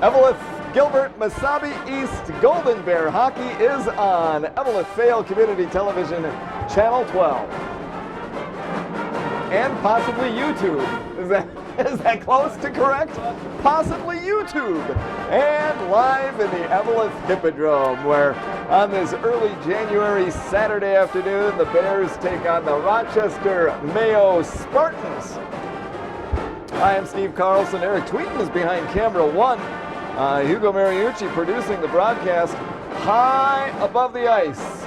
Eveleth, Gilbert, Mesabi East, Golden Bear Hockey is on Eveleth Vale Community Television, Channel 12. And possibly YouTube. Is that close to correct? Possibly YouTube. And live in the Eveleth Hippodrome, where on this early January Saturday afternoon, the Bears take on the Rochester Mayo Spartans. I am Steve Carlson. Eric Tweeten is behind camera one. Hugo Mariucci producing the broadcast high above the ice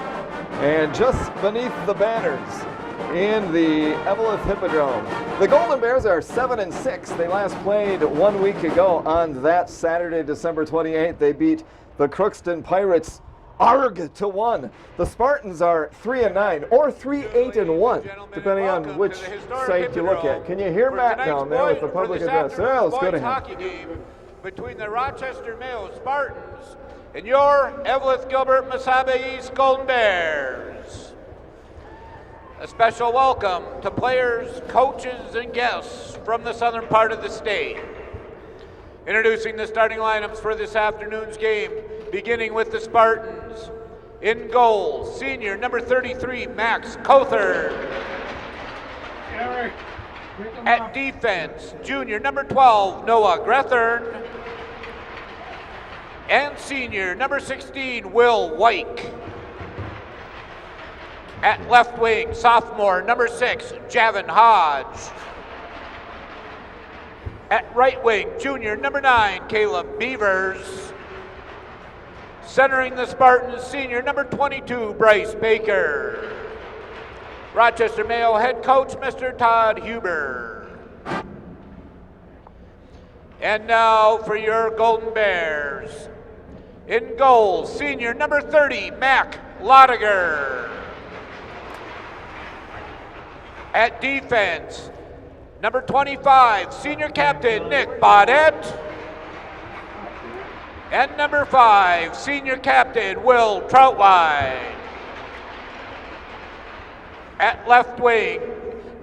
and just beneath the banners in the Eveleth Hippodrome. The Golden Bears are 7-6. They last played 1 week ago on that Saturday, December 28th. They beat the Crookston Pirates ARG to 1. The Spartans are 3-9 or 3-8-1, depending on which site you look at. Can you hear Matt down there with the public address? Yeah, let's go to him. Hockey game between the Rochester Mayo Spartans and your Eveleth Gilbert Mesabi East Golden Bears. A special welcome to players, coaches, and guests from the southern part of the state. Introducing the starting lineups for this afternoon's game, beginning with the Spartans. In goal, senior number 33, Max Cothard. At defense, junior number 12, Noah Grethern. And senior number 16, Will Wyke. At left wing, sophomore number 6, Javin Hodge. At right wing, junior number 9, Caleb Beavers. Centering the Spartans, senior number 22, Bryce Baker. Rochester Mayo head coach, Mr. Todd Huber. And now for your Golden Bears. In goal, senior number 30, Mac Lodiger. At defense, number 25, senior captain Nick Baudette. And number 5, senior captain Will Troutwine. At left wing,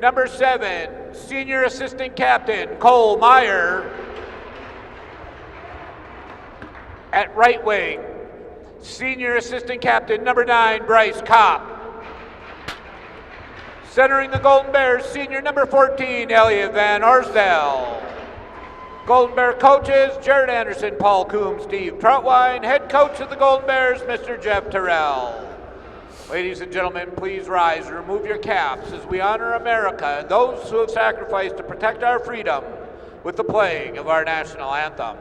number 7, senior assistant captain Cole Meyer. At right wing, senior assistant captain number 9, Bryce Kopp. Centering the Golden Bears, senior number 14, Elliot Van Arsdale. Golden Bear coaches, Jared Anderson, Paul Coombs, Steve Troutwine. Head coach of the Golden Bears, Mr. Jeff Terrell. Ladies and gentlemen, please rise and remove your caps as we honor America and those who have sacrificed to protect our freedom with the playing of our national anthem.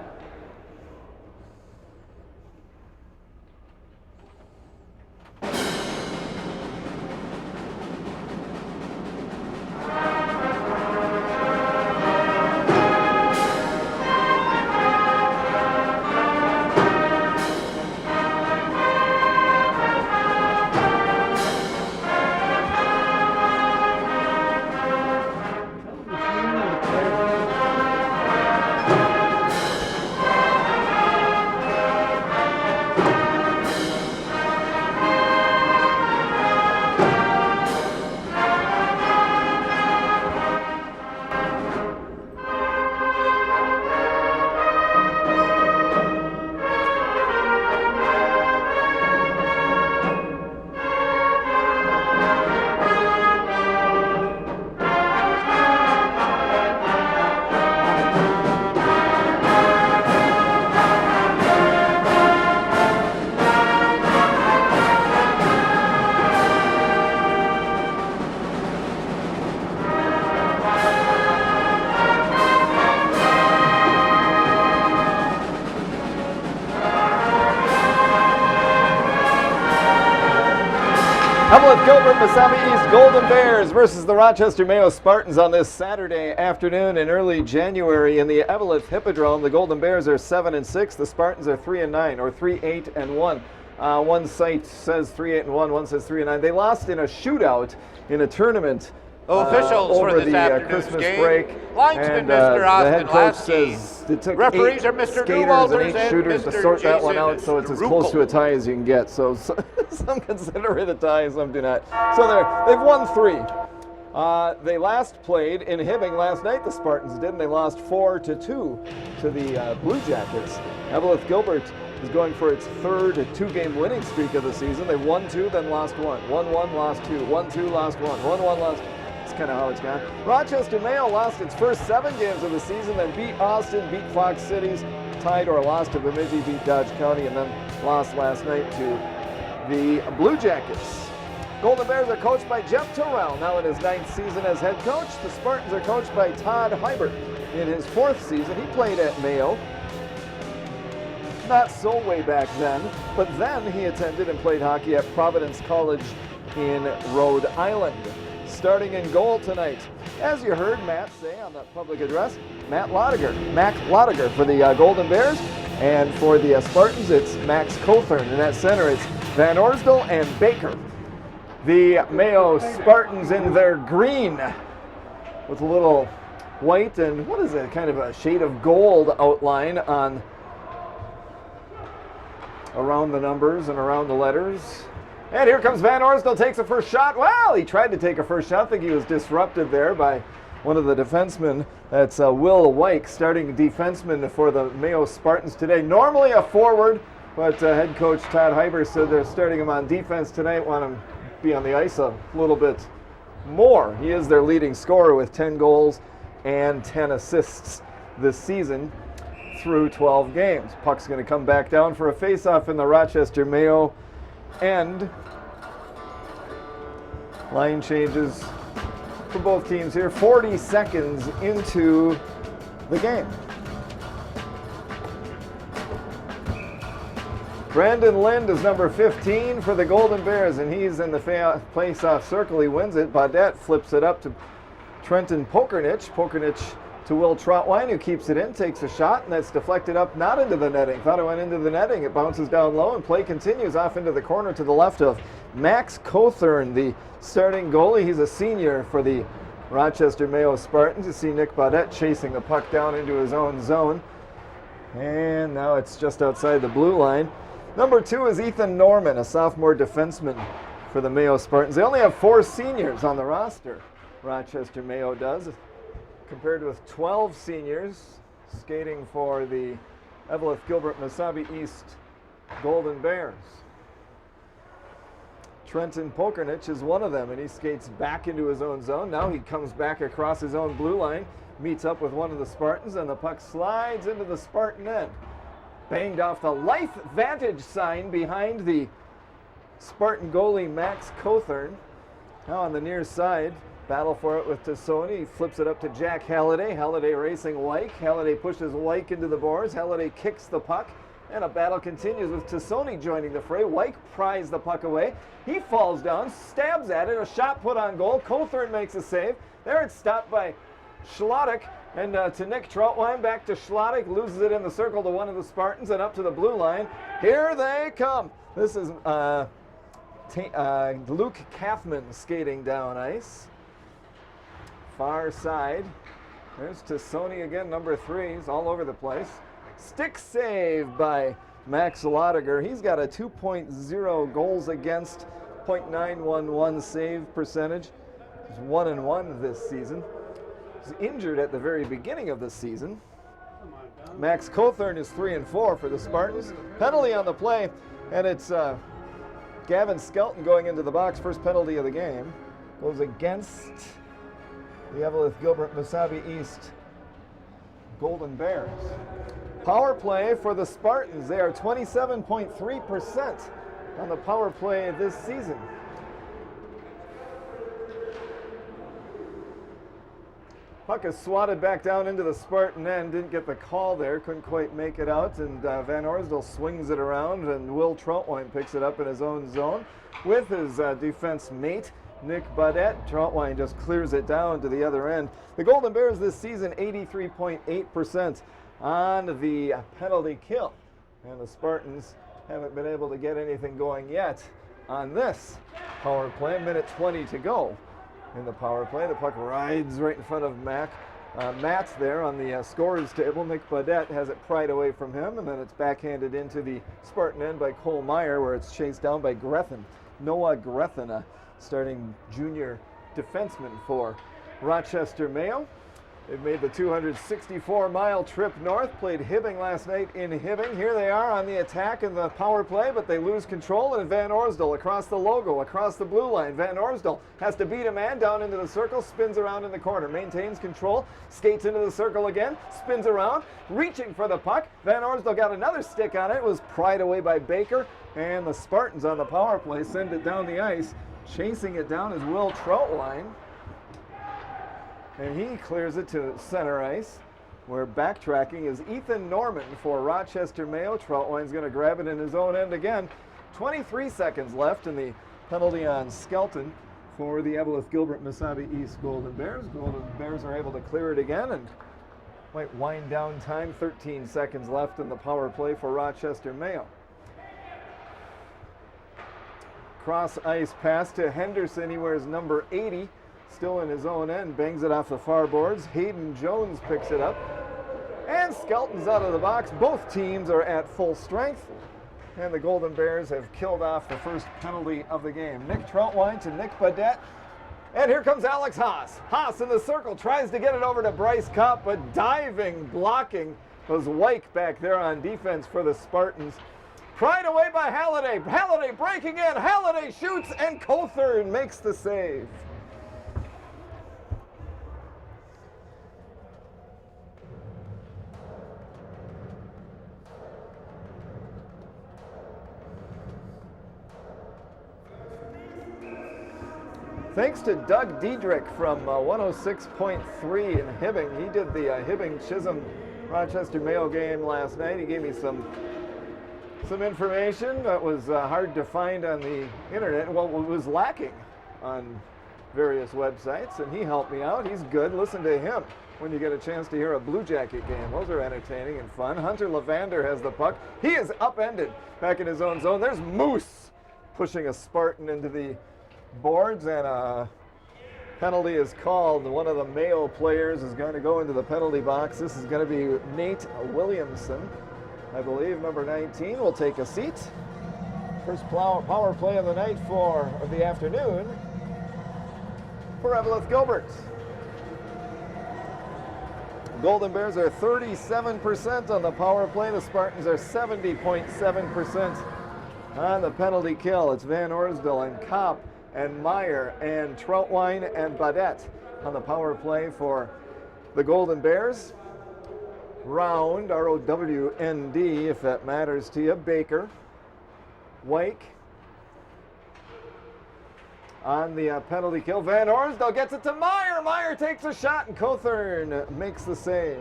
Eveleth Gilbert, Mesabi East Golden Bears versus the Rochester Mayo Spartans on this Saturday afternoon in early January in the Eveleth Hippodrome. The Golden Bears are 7-6. The Spartans are 3-9 or 3-8-1. One site says 3-8-1. One says 3-9. They lost in a shootout in a tournament Officials over for this the afternoon's Christmas game. break. Linesman And Mr. the head Austin coach Lasky. says it took Referees 8 are Mr. skaters Newalters and 8 and shooters to Mr. sort that one Jason out, so it's as Strukel. close to a tie as you can get. So some consider it a tie, some do not. So they've won 3. They last played in Hibbing last night, the Spartans did, and they lost 4-2 to the Blue Jackets. Eveleth Gilbert is going for its third two-game winning streak of the season. They won 2, then lost 1. 1-1, lost 2. 1-2, lost 1. 1-1, lost 2. That's kind of how it's gone. Rochester Mayo lost its first 7 games of the season, then beat Austin, beat Fox Cities, tied or lost to Bemidji, beat Dodge County, and then lost last night to the Blue Jackets. Golden Bears are coached by Jeff Terrell, now in his 9th season as head coach. The Spartans are coached by Todd Hybert in his 4th season. He played at Mayo. Not so way back then, but then he attended and played hockey at Providence College in Rhode Island. Starting in goal tonight, as you heard Matt say on the public address, Mac Lodiger for the Golden Bears, and for the Spartans it's Max Cothern. And at center it's Van Orsdal and Baker. The Mayo Spartans in their green with a little white and what is it, kind of a shade of gold outline on around the numbers and around the letters. And here comes Van Orsdal, takes the first shot. Well, he tried to take a first shot. I think he was disrupted there by one of the defensemen. That's Will Wyke, starting defenseman for the Mayo Spartans today. Normally a forward, but head coach Todd Hybert said they're starting him on defense tonight, want him be on the ice a little bit more. He is their leading scorer with 10 goals and 10 assists this season through 12 games. Puck's going to come back down for a face-off in the Rochester Mayo end. Line changes for both teams here 40 seconds into the game. Brandon Lind is number 15 for the Golden Bears, and he's in the face-off circle. He wins it. Baudette flips it up to Trenton Pokernich. Pokernich to Will Trotwine, who keeps it in, takes a shot, and that's deflected up, not into the netting. Thought it went into the netting. It bounces down low, and play continues off into the corner to the left of Max Cothern, the starting goalie. He's a senior for the Rochester Mayo Spartans. You see Nick Baudette chasing the puck down into his own zone. And now it's just outside the blue line. Number 2 is Ethan Norman, a sophomore defenseman for the Mayo Spartans. They only have 4 seniors on the roster, Rochester Mayo does, compared with 12 seniors skating for the Eveleth Gilbert Mesabi East Golden Bears. Trenton Pokernich is one of them, and he skates back into his own zone. Now he comes back across his own blue line, meets up with one of the Spartans, and the puck slides into the Spartan end. Banged off the Life Vantage sign behind the Spartan goalie Max Cothern. Now on the near side, battle for it with Tassoni. He flips it up to Jack Halliday. Halliday racing Wyke. Halliday pushes Wyke into the boards. Halliday kicks the puck, and a battle continues with Tassoni joining the fray. Wyke pries the puck away. He falls down, stabs at it. A shot put on goal. Cothern makes a save. There it's stopped by Schlottick. And to Nick Troutwine, back to Schlottick, loses it in the circle to one of the Spartans and up to the blue line. Here they come. This is Luke Kaufman skating down ice. Far side. There's Tassoni again, number 3. He's all over the place. Stick save by Max Lodiger. He's got a 2.0 goals against, .911 save percentage. He's 1-1 this season. Injured at the very beginning of the season. Max Cothern is 3-4 for the Spartans. Penalty on the play, and it's Gavin Skelton going into the box. First penalty of the game goes against the Eveleth Gilbert Mesabi East Golden Bears. Power play for the Spartans. They are 27.3% on the power play this season. Puck is swatted back down into the Spartan end. Didn't get the call there. Couldn't quite make it out. And Van Orsdal swings it around, and Will Troutwine picks it up in his own zone with his defense mate, Nick Baudette. Troutwine just clears it down to the other end. The Golden Bears this season, 83.8% on the penalty kill. And the Spartans haven't been able to get anything going yet on this power play. Minute 20 to go. In the power play, the puck rides right in front of Matt's there on the scorer's table. Nick Baudette has it pried away from him, and then it's backhanded into the Spartan end by Cole Meyer, where it's chased down by Grethen. Noah Grethen, a starting junior defenseman for Rochester Mayo. They've made the 264-mile trip north, played Hibbing last night in Hibbing. Here they are on the attack in the power play, but they lose control, and Van Orsdal across the logo, across the blue line. Van Orsdal has to beat a man down into the circle, spins around in the corner, maintains control, skates into the circle again, spins around, reaching for the puck. Van Orsdal got another stick on it, was pried away by Baker, and the Spartans on the power play send it down the ice. Chasing it down is Will Troutwine. And he clears it to center ice, where backtracking is Ethan Norman for Rochester Mayo. Troutwine's going to grab it in his own end again. 23 seconds left, and the penalty on Skelton for the Eveleth Gilbert Mesabi East Golden Bears. Golden Bears are able to clear it again and might wind down time. 13 seconds left in the power play for Rochester Mayo. Cross ice pass to Henderson. He wears number 80. Still in his own end, bangs it off the far boards. Hayden Jones picks it up. And Skelton's out of the box. Both teams are at full strength. And the Golden Bears have killed off the first penalty of the game. Nick Troutwine to Nick Badette. And here comes Alex Haas. Haas in the circle, tries to get it over to Bryce Kopp, but diving, blocking was Wyke back there on defense for the Spartans. Pried away by Halliday. Halliday breaking in. Halliday shoots, and Cothern makes the save. Thanks to Doug Diedrich from 106.3 in Hibbing. He did the Hibbing-Chisholm Rochester Mayo game last night. He gave me some information that was hard to find on the internet. Well, it was lacking on various websites, and he helped me out. He's good. Listen to him when you get a chance to hear a Blue Jacket game. Those are entertaining and fun. Hunter Levander has the puck. He is upended back in his own zone. There's Moose pushing a Spartan into the boards, and a penalty is called. One of the Mayo players is going to go into the penalty box. This is going to be Nate Williamson, I believe, number 19. Will take a seat. First power play of the night of the afternoon for Eveleth Gilbert. Golden Bears are 37% on the power play. The Spartans are 70.7% on the penalty kill. It's Van Orsdal and Kopp and Meyer and Troutwine and Badette on the power play for the Golden Bears. Round, R-O-W-N-D, if that matters to you. Baker, Wyke on the penalty kill. Van Orsdal gets it to Meyer. Meyer takes a shot, and Cothern makes the save.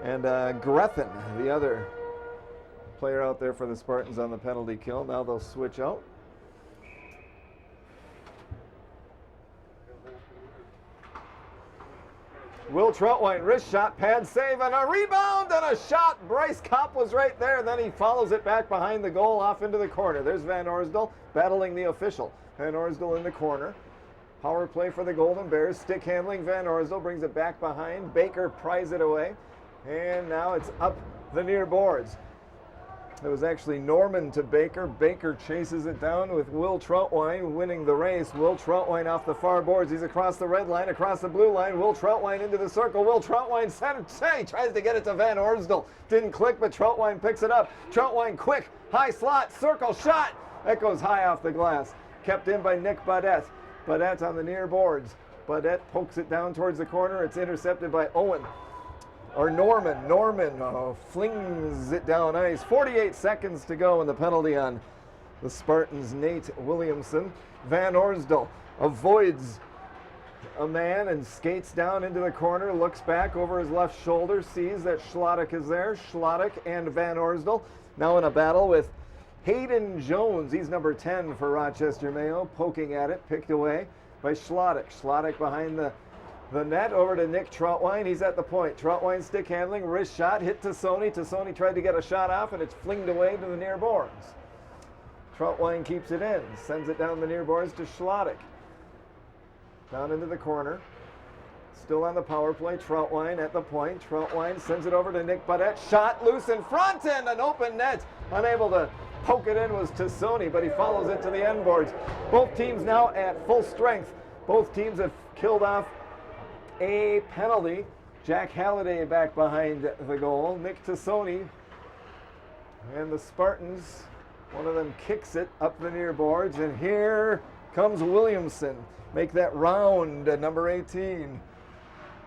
And Grethen, the other player out there for the Spartans on the penalty kill. Now they'll switch out. Will Troutwine, wrist shot, pad save, and a rebound and a shot. Bryce Kopp was right there. Then he follows it back behind the goal off into the corner. There's Van Orsdal battling the official. Van Orsdal in the corner. Power play for the Golden Bears. Stick handling. Van Orsdal brings it back behind. Baker pries it away. And now it's up the near boards. It was actually Norman to Baker. Baker chases it down with Will Troutwine winning the race. Will Troutwine off the far boards. He's across the red line, across the blue line. Will Troutwine into the circle. Will Troutwine tries to get it to Van Orsdal. Didn't click, but Troutwine picks it up. Troutwine quick, high slot, circle shot. That goes high off the glass. Kept in by Nick Badette. Badette on the near boards. Badette pokes it down towards the corner. It's intercepted by Owen. Or Norman flings it down ice. 48 seconds to go, and the penalty on the Spartans, Nate Williamson. Van Orsdal avoids a man and skates down into the corner, looks back over his left shoulder, sees that Schlottick is there. Schlottick and Van Orsdal now in a battle with Hayden Jones. He's number 10 for Rochester Mayo, poking at it, picked away by Schlottick. Schlottick behind the net over to Nick Troutwine. He's at the point. Troutwine stick handling, wrist shot, hit Tassoni. Tassoni tried to get a shot off, and it's flinged away to the near boards. Troutwine keeps it in, sends it down the near boards to Schlottick. Down into the corner. Still on the power play. Troutwine at the point. Troutwine sends it over to Nick Badette. Shot loose in front, and an open net. Unable to poke it in was Tassoni, but he follows it to the end boards. Both teams now at full strength. Both teams have killed off a penalty. Jack Halliday back behind the goal. Nick Tassoni and the Spartans, one of them kicks it up the near boards, and here comes Williamson. Make that round at number 18.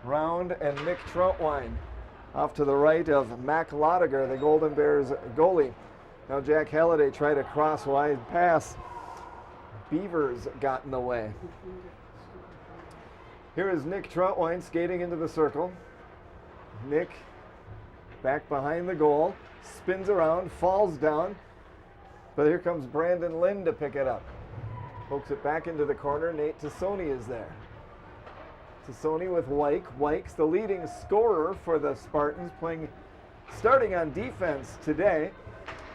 Round and Nick Troutwine off to the right of Mac Lodiger, the Golden Bears goalie. Now Jack Halliday tried a cross wide pass. Beavers got in the way. Here is Nick Troutwine skating into the circle. Nick back behind the goal, spins around, falls down, but here comes Brandon Lynn to pick it up. Pokes it back into the corner. Nate Tassoni is there. Tassoni with Wyke. Wyke's the leading scorer for the Spartans, starting on defense today.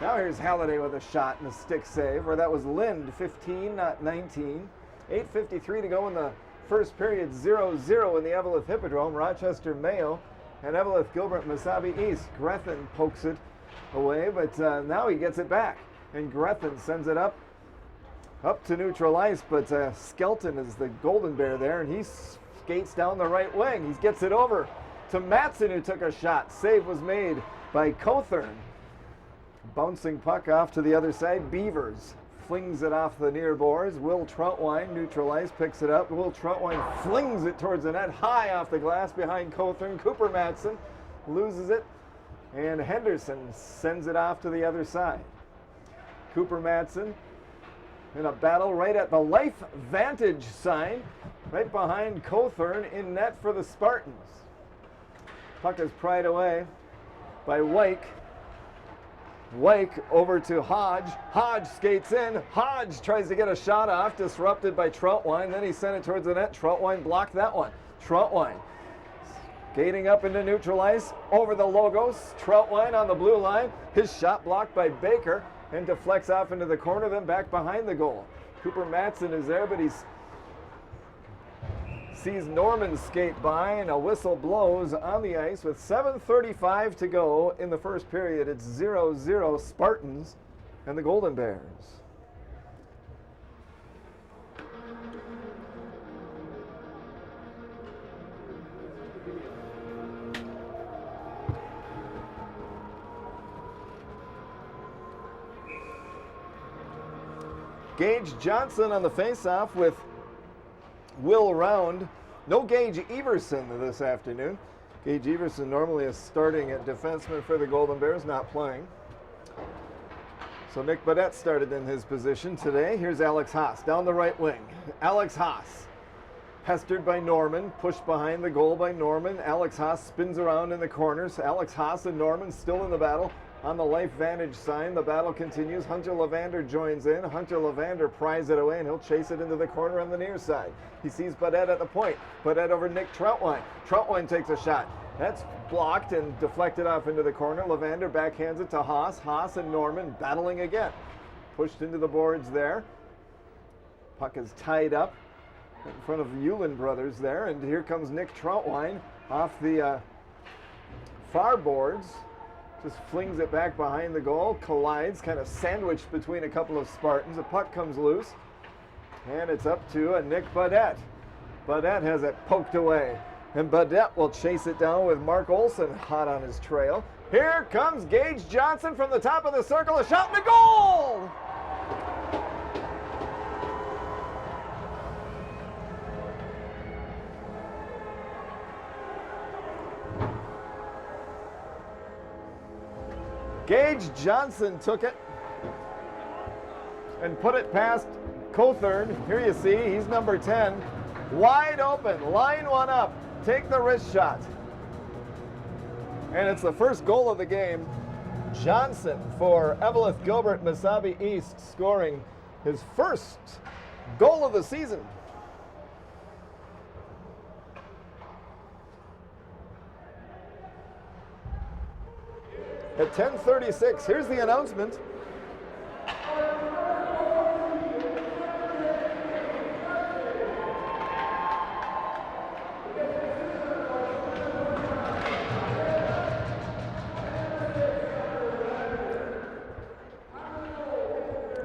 Now here's Halliday with a shot and a stick save, or that was Lind, 15, not 19. 8:53 to go in the first period, 0-0 in the Eveleth Hippodrome. Rochester Mayo and Eveleth Gilbert Mesabi East. Grethen pokes it away, but now he gets it back. And Grethen sends it up to neutral ice, but Skelton is the Golden Bear there, and he skates down the right wing. He gets it over to Matson, who took a shot. Save was made by Cothern. Bouncing puck off to the other side. Beavers flings it off the near boards. Will Troutwine, neutral ice, picks it up. Will Troutwine flings it towards the net, high off the glass behind Cothern. Cooper Matson loses it, and Henderson sends it off to the other side. Cooper Matson in a battle right at the Life Vantage sign, right behind Cothern, in net for the Spartans. Puck is pried away by Wyke. Wyke over to Hodge. Hodge skates in. Hodge tries to get a shot off, disrupted by Troutwine. Then he sent it towards the net. Troutwine blocked that one. Troutwine skating up into neutral ice over the Logos. Troutwine on the blue line. His shot blocked by Baker and deflects off into the corner, then back behind the goal. Cooper Matson is there, but he sees Norman skate by, and a whistle blows on the ice with 7:35 to go in the first period. It's 0-0 Spartans and the Golden Bears. Gage Johnson on the faceoff with Will Round. No Gage Everson this afternoon. Gage Everson normally is starting at defenseman for the Golden Bears, not playing. So Nick Badette started in his position today. Here's Alex Haas down the right wing. Alex Haas pestered by Norman, pushed behind the goal by Norman. Alex Haas spins around in the corners. Alex Haas and Norman still in the battle. On the Life Vantage sign, the battle continues. Hunter Levander joins in. Hunter Levander pries it away, and he'll chase it into the corner on the near side. He sees Badette at the point. Badette over Nick Troutwine. Troutwine takes a shot. That's blocked and deflected off into the corner. Levander backhands it to Haas. Haas and Norman battling again. Pushed into the boards there. Puck is tied up in front of the Hewlin brothers there, and here comes Nick Troutwine off the far boards. Just flings it back behind the goal, collides, kind of sandwiched between a couple of Spartans. The puck comes loose, and it's up to Nick Badette. Badette has it poked away, and Badette will chase it down with Mark Olson hot on his trail. Here comes Gage Johnson from the top of the circle, a shot and a goal! Gage Johnson took it and put it past Cothern. Here you see, he's number 10. Wide open, line one up, take the wrist shot. And it's the first goal of the game. Johnson for Eveleth Gilbert Mesabi East, scoring his first goal of the season. At 10:36, here's the announcement.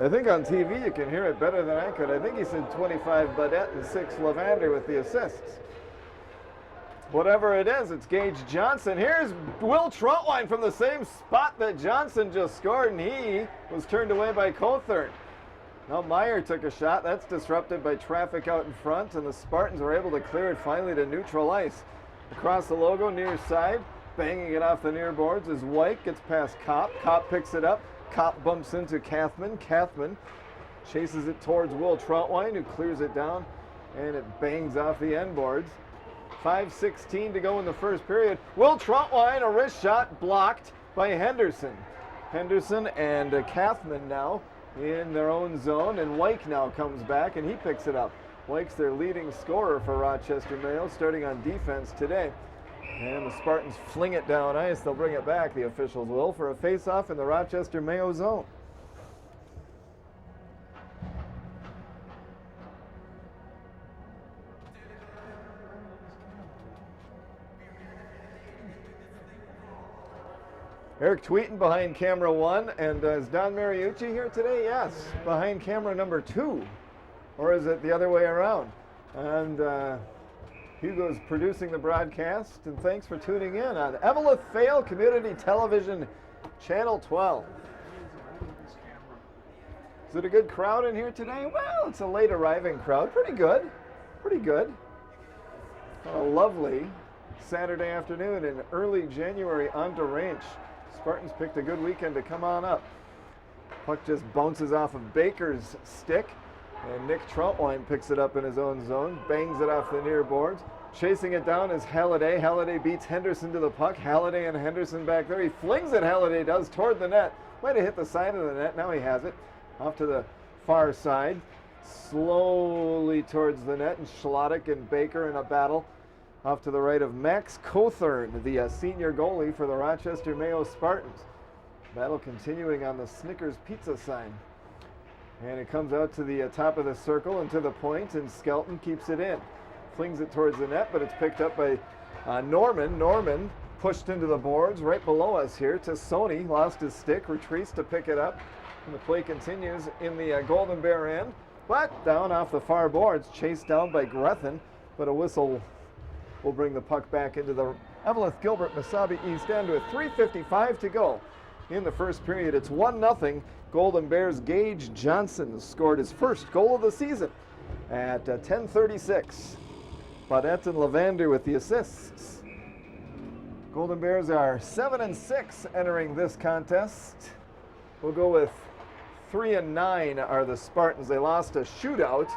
I think on TV you can hear it better than I could. I think he said 25 Badette and 6 Levander with the assists. Whatever it is, it's Gage Johnson. Here's Will Truntwine from the same spot that Johnson just scored, and he was turned away by Cothern. Now Meyer took a shot. That's disrupted by traffic out in front, and the Spartans are able to clear it finally to neutral ice. Across the logo, near side, banging it off the near boards is White, gets past Kopp. Kopp picks it up. Kopp bumps into Kathman. Kathman chases it towards Will Truntwine, who clears it down, and it bangs off the end boards. 5:16 to go in the first period. Will Truntwine, a wrist shot blocked by Henderson. Henderson and Kathman now in their own zone, and Wyke now comes back and he picks it up. Wyke's their leading scorer for Rochester Mayo, starting on defense today. And the Spartans fling it down ice. They'll bring it back, the officials will, for a face-off in the Rochester Mayo zone. Eric Tweeten behind camera 1, and is Don Mariucci here today? Yes, behind camera number 2, or is it the other way around? And Hugo's producing the broadcast, and thanks for tuning in on Eveleth Vale Community Television, Channel 12. Is it a good crowd in here today? Well, it's a late arriving crowd. Pretty good, pretty good. A lovely Saturday afternoon in early January on DeRange. Spartans picked a good weekend to come on up. Puck just bounces off of Baker's stick, and Nick Truntwine picks it up in his own zone, bangs it off the near boards. Chasing it down is Halliday. Halliday beats Henderson to the puck. Halliday and Henderson back there. He flings it, Halliday does, toward the net. Might have hit the side of the net. Now he has it. Off to the far side. Slowly towards the net, and Schlottick and Baker in a battle. Off to the right of Max Cothern, the senior goalie for the Rochester Mayo Spartans. Battle continuing on the Snickers pizza sign. And it comes out to the top of the circle and to the point, and Skelton keeps it in. Flings it towards the net, but it's picked up by Norman. Norman pushed into the boards right below us here to Sony. Lost his stick, retreats to pick it up. And the play continues in the Golden Bear end, but down off the far boards, chased down by Grethen, but a whistle will bring the puck back into the Eveleth Gilbert Mesabi East End with 3:55 to go in the first period. It's 1-0. Golden Bears' Gage Johnson scored his first goal of the season at 10:36. Badette and Levander with the assists. Golden Bears are 7-6 entering this contest. We'll go with 3-9 are the Spartans. They lost a shootout,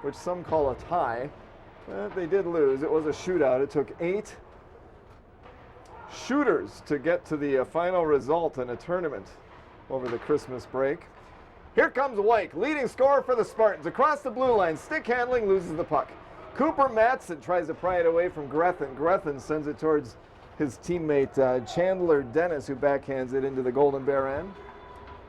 which some call a tie. They did lose. It was a shootout. It took 8 shooters to get to the final result in a tournament over the Christmas break. Here comes Wyke, leading scorer for the Spartans. Across the blue line, stick handling, loses the puck. Cooper Matson tries to pry it away from Grethen. Grethen sends it towards his teammate Chandler Dennis, who backhands it into the Golden Bear end.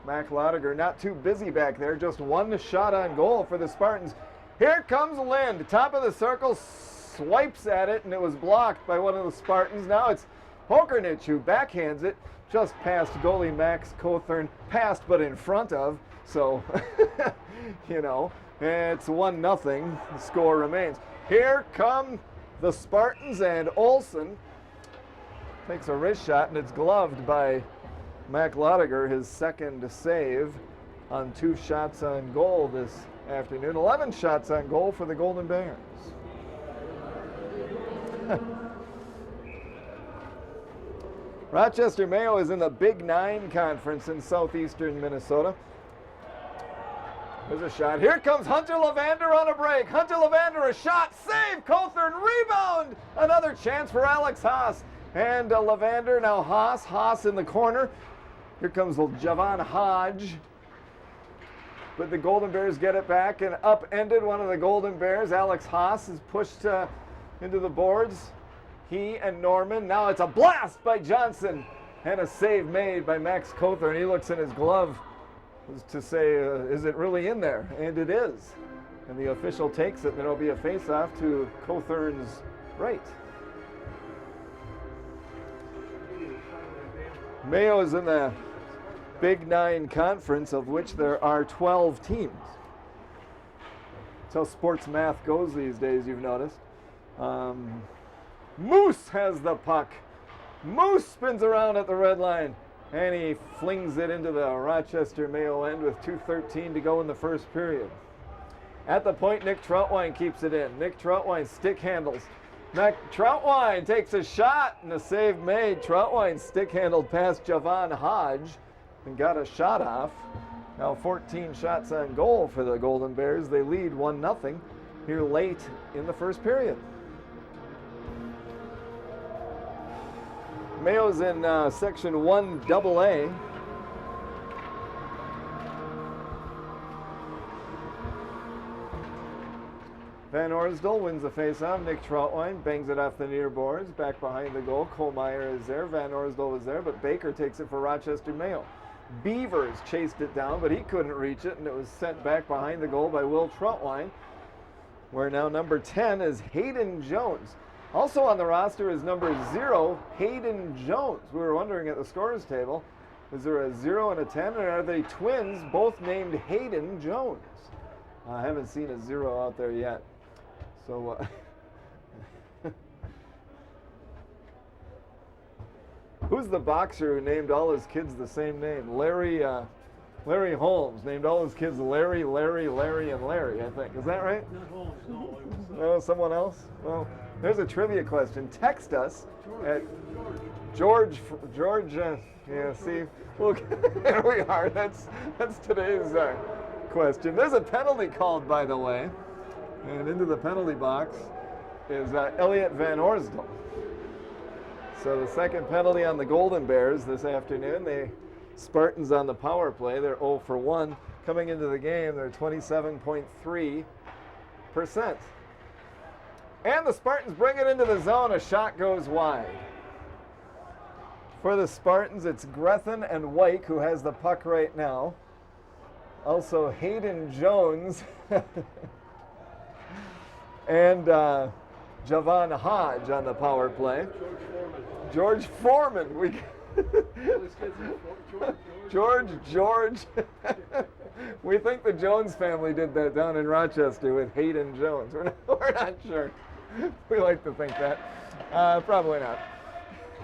Mac Lodiger not too busy back there, just one shot on goal for the Spartans. Here comes Lind, top of the circle, swipes at it, and it was blocked by one of the Spartans. Now it's Pokernich who backhands it just past goalie Max Cothern, past but in front of, so, you know, it's 1-0, the score remains. Here come the Spartans, and Olsen takes a wrist shot, and it's gloved by Mac Lodiger, his second save on 2 shots on goal this afternoon. 11 shots on goal for the Golden Bears. Rochester Mayo is in the Big 9 conference in southeastern Minnesota. There's a shot. Here comes Hunter Levander on a break. Hunter Levander, a shot, save, Cothern, rebound. Another chance for Alex Haas. And Levander, now Haas. Haas in the corner. Here comes Javon Hodge. But the Golden Bears get it back and upended one of the Golden Bears. Alex Haas is pushed into the boards. He and Norman. Now it's a blast by Johnson and a save made by Max Cothern. He looks in his glove to say, is it really in there? And it is. And the official takes it, and there'll be a face-off to Cothern's right. Mayo is in the Big Nine Conference, of which there are 12 teams. That's how sports math goes these days, you've noticed. Moose has the puck. Moose spins around at the red line, and he flings it into the Rochester Mayo end with 2:13 to go in the first period. At the point, Nick Troutwine keeps it in. Nick Troutwine stick handles. Troutwine takes a shot, and a save made. Troutwine stick handled past Javon Hodge and got a shot off. Now 14 shots on goal for the Golden Bears. They lead 1-0 here late in the first period. Mayo's in Section 1AA. Van Orsdal wins the faceoff. Nick Troutwine bangs it off the near boards. Back behind the goal. Kohlmeyer is there. Van Orsdal was there, but Baker takes it for Rochester Mayo. Beavers chased it down, but he couldn't reach it, and it was sent back behind the goal by Will Troutwine, where now number 10 is Hayden Jones. Also on the roster is number 0, Hayden Jones. We were wondering at the scorers table, is there a 0 and a 10, or are they twins both named Hayden Jones? I haven't seen a 0 out there yet. So, who's the boxer who named all his kids the same name? Larry Holmes named all his kids Larry, and Larry, I think. Is that right? Not Holmes, no. No, someone else? Well, there's a trivia question. Text us at George. Yeah, see, well, there we are. That's today's question. There's a penalty called, by the way, and into the penalty box is Elliot Van Orsdal. So the second penalty on the Golden Bears this afternoon. The Spartans on the power play. They're 0 for 1 coming into the game. They're 27.3%. And the Spartans bring it into the zone. A shot goes wide. For the Spartans, it's Grethen and Wyke who has the puck right now. Also Hayden Jones and Javon Hodge on the power play. George Foreman. George. We think the Jones family did that down in Rochester with Hayden Jones. We're not sure. We like to think that. Probably not.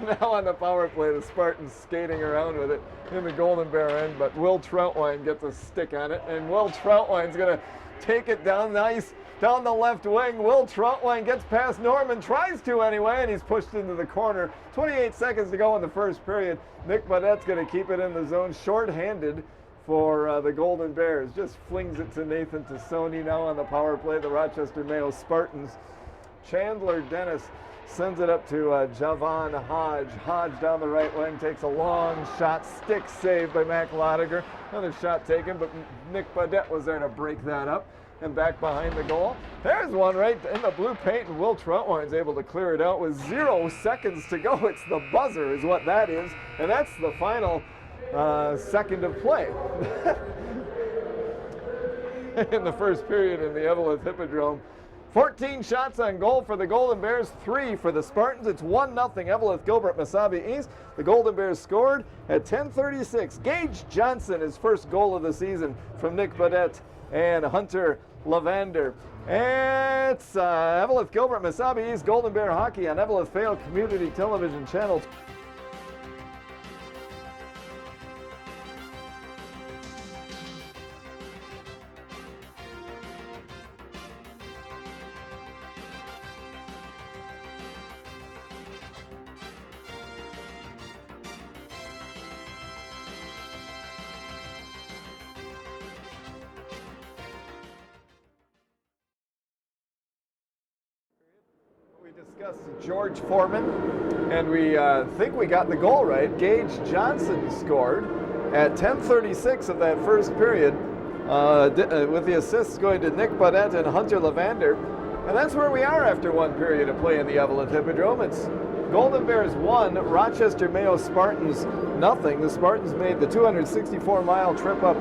Now on the power play, the Spartans skating around with it in the Golden Bear end, but Will Troutwine gets a stick on it, and Will Troutwine's going to take it down nice down the left wing. Will Troutwine gets past Norman, tries to anyway, and he's pushed into the corner. 28 seconds to go in the first period. Nick Baudette's going to keep it in the zone, short-handed for the Golden Bears. Just flings it to Nathan Tassoni now on the power play. The Rochester Mayo Spartans. Chandler Dennis sends it up to Javon Hodge. Hodge down the right wing takes a long shot. Stick saved by Mac Lodiger. Another shot taken, but Nick Baudette was there to break that up. And back behind the goal. There's one right in the blue paint, and Will Troutwine's able to clear it out with 0 seconds to go. It's the buzzer is what that is. And that's the final second of play. In the first period in the Eveleth Hippodrome. 14 shots on goal for the Golden Bears, 3 for the Spartans. It's 1-0 Eveleth Gilbert Mesabi East. The Golden Bears scored at 10:36. Gage Johnson, his first goal of the season from Nick Baudette and Hunter Lavander. It's Eveleth Gilbert Mesabi East Golden Bear Hockey on Eveleth Vale Community Television Channel. Discussed George Foreman, and we think we got the goal right. Gage Johnson scored at 10:36 of that first period, with the assists going to Nick Baudette and Hunter Lavander. And that's where we are after one period of play in the Eveleth Hippodrome. It's Golden Bears 1, Rochester Mayo Spartans nothing. The Spartans made the 264-mile trip up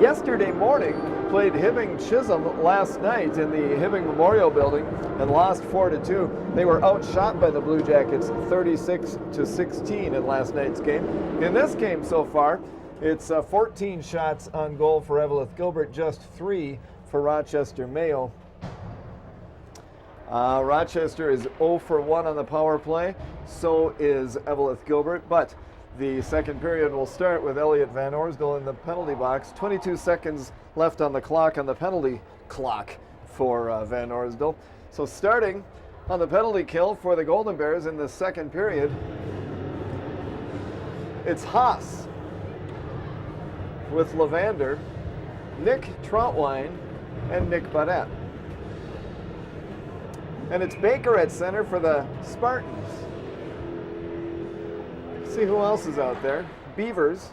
yesterday morning, played Hibbing Chisholm last night in the Hibbing Memorial Building and lost 4-2. They were outshot by the Blue Jackets 36-16 in last night's game. In this game so far, It's 14 shots on goal for Eveleth Gilbert, just 3 for Rochester Mayo. Rochester is 0 for 1 on the power play. So is Eveleth Gilbert, but the second period will start with Elliot Van Orsdal in the penalty box. 22 seconds left on the clock, on the penalty clock for Van Orsdal. So starting on the penalty kill for the Golden Bears in the second period, it's Haas with Lavander, Nick Troutwine, and Nick Badette. And it's Baker at center for the Spartans. See who else is out there. Beavers.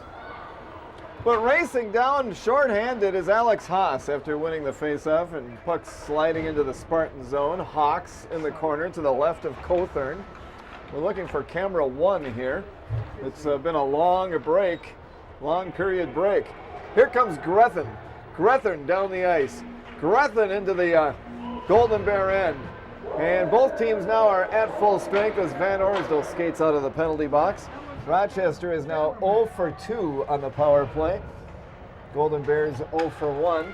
But racing down shorthanded is Alex Haas after winning the faceoff, and puck sliding into the Spartan zone. Hawks in the corner to the left of Cothern. We're looking for camera 1 here. It's been a long break, long period break. Here comes Grethyn. Grethyn down the ice. Grethyn into the Golden Bear end. And both teams now are at full strength as Van Orsdal skates out of the penalty box. Rochester is now 0 for 2 on the power play. Golden Bears 0 for 1.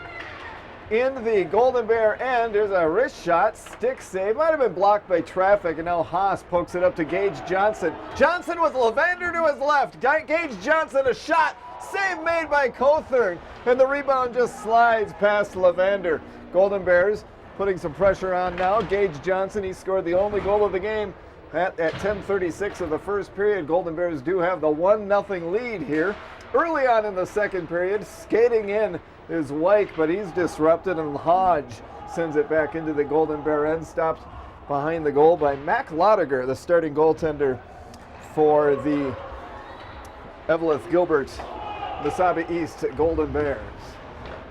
In the Golden Bear end, there's a wrist shot, stick save. Might have been blocked by traffic, and now Haas pokes it up to Gage Johnson. Johnson with Lavander to his left. Gage Johnson, a shot. Save made by Cothern, and the rebound just slides past Lavander. Golden Bears putting some pressure on now. Gage Johnson, he scored the only goal of the game at 10:36 of the first period. Golden Bears do have the 1-0 lead here. Early on in the second period, skating in is Wyke, but he's disrupted, and Hodge sends it back into the Golden Bear end, stopped behind the goal by Mac Lotiger, the starting goaltender for the Eveleth Gilbert Mesabi East Golden Bears.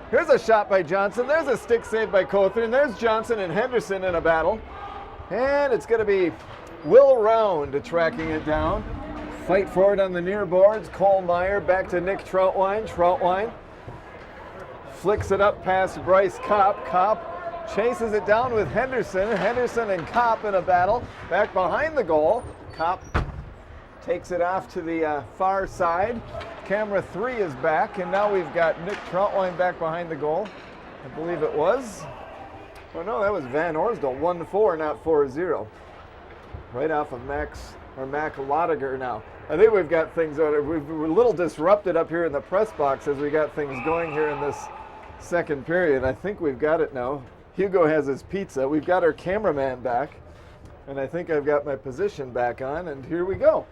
Here's a shot by Johnson. There's a stick save by Cothern. There's Johnson and Henderson in a battle. And it's going to be Will Round tracking it down. Fight for it on the near boards. Cole Meyer back to Nick Troutwine. Troutwine flicks it up past Bryce Kopp. Kopp chases it down with Henderson. Henderson and Kopp in a battle. Back behind the goal. Kopp takes it off to the far side. Camera 3 is back, and now we've got Nick Troutwine back behind the goal. I believe it was. Oh no, that was Van Orsdal. 1-4, not 4-0. Right off of Mac Lotiger now. I think we've got things on it. We're a little disrupted up here in the press box as we got things going here in this second period. I think we've got it now. Hugo has his pizza. We've got our cameraman back, and I think I've got my position back on, and here we go.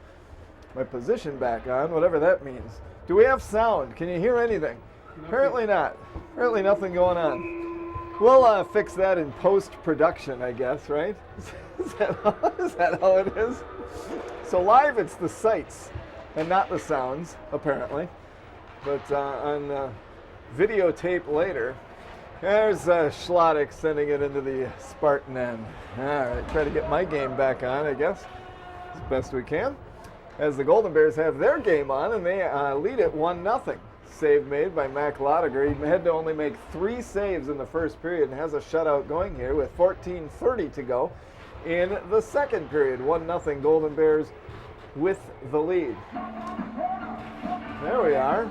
My position back on, whatever that means. Do we have sound? Can you hear anything? Apparently not. Apparently nothing going on. We'll fix that in post-production, I guess, right? Is that how it is? So live, it's the sights and not the sounds, apparently. But on videotape later, there's Schlottick sending it into the Spartan end. All right, try to get my game back on, I guess, as best we can. As the Golden Bears have their game on, and they lead it 1-0. Save made by Mac Lotiger. He had to only make 3 saves in the first period and has a shutout going here with 14:30 to go in the second period. 1-0 Golden Bears with the lead. There we are.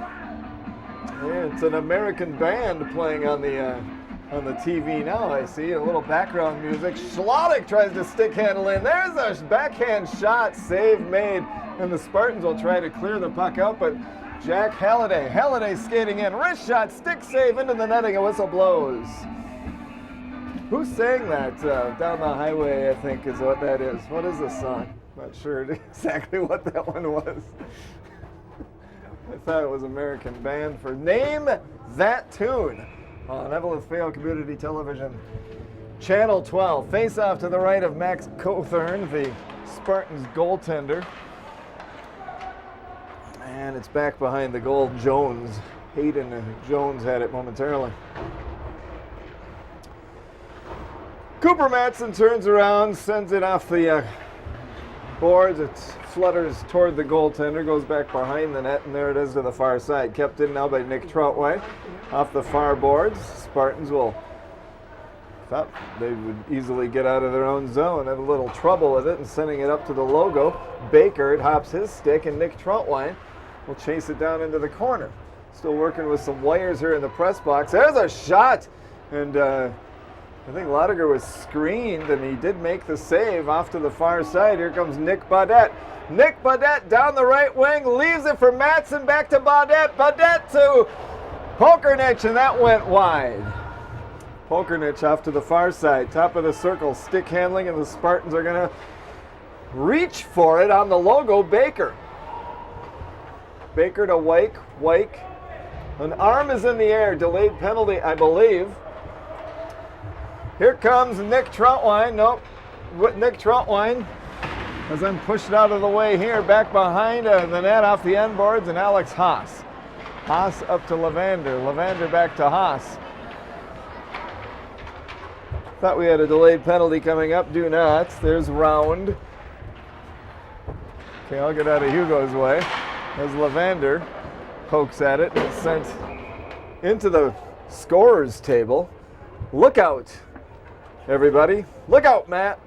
It's an American band playing on the TV now, I see. A little background music. Schlottick tries to stick handle in. There's a backhand shot. Save made. And the Spartans will try to clear the puck out, but Jack Halliday skating in. Wrist shot, stick save into the netting. A whistle blows. Who sang that? Down the Highway, I think, is what that is. What is this song? Not sure exactly what that one was. I thought it was American Band for Name That Tune on Eveleth Vale Community Television. Channel 12. Face off to the right of Max Cothern, the Spartans goaltender. And it's back behind the goal, Jones. Hayden Jones had it momentarily. Cooper Matson turns around, sends it off the boards. It flutters toward the goaltender, goes back behind the net, and there it is to the far side. Kept in now by Nick Troutwine off the far boards. Spartans will thought they would easily get out of their own zone. Have a little trouble with it and sending it up to the logo. Baker, it hops his stick, and Nick Troutwine will chase it down into the corner. Still working with some wires here in the press box. There's a shot, and I think Lodiger was screened, and he did make the save off to the far side. Here comes Nick Baudette. Nick Baudette down the right wing, leaves it for Matson, back to Baudette. Baudette to Pokernich, and that went wide. Pokernich off to the far side, top of the circle, stick handling, and the Spartans are going to reach for it on the logo, Baker. Baker to Wake. Wake. An arm is in the air, delayed penalty, I believe. Here comes Nick Troutwine. Nope. Nick Troutwine, as I'm pushed out of the way here, back behind the net off the end boards, and Alex Haas. Haas up to Levander. Levander back to Haas. Thought we had a delayed penalty coming up. Do not. There's Round. Okay, I'll get out of Hugo's way. As Levander pokes at it and it's sent into the scorer's table. Look out, everybody. Look out, Matt.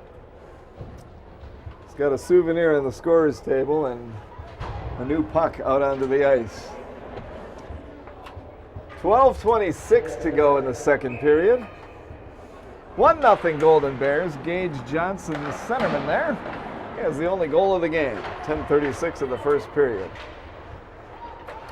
He's got a souvenir in the scorer's table and a new puck out onto the ice. 12:26 to go in the second period. 1-0 Golden Bears. Gage Johnson, the centerman there, has the only goal of the game. 10:36 of the first period.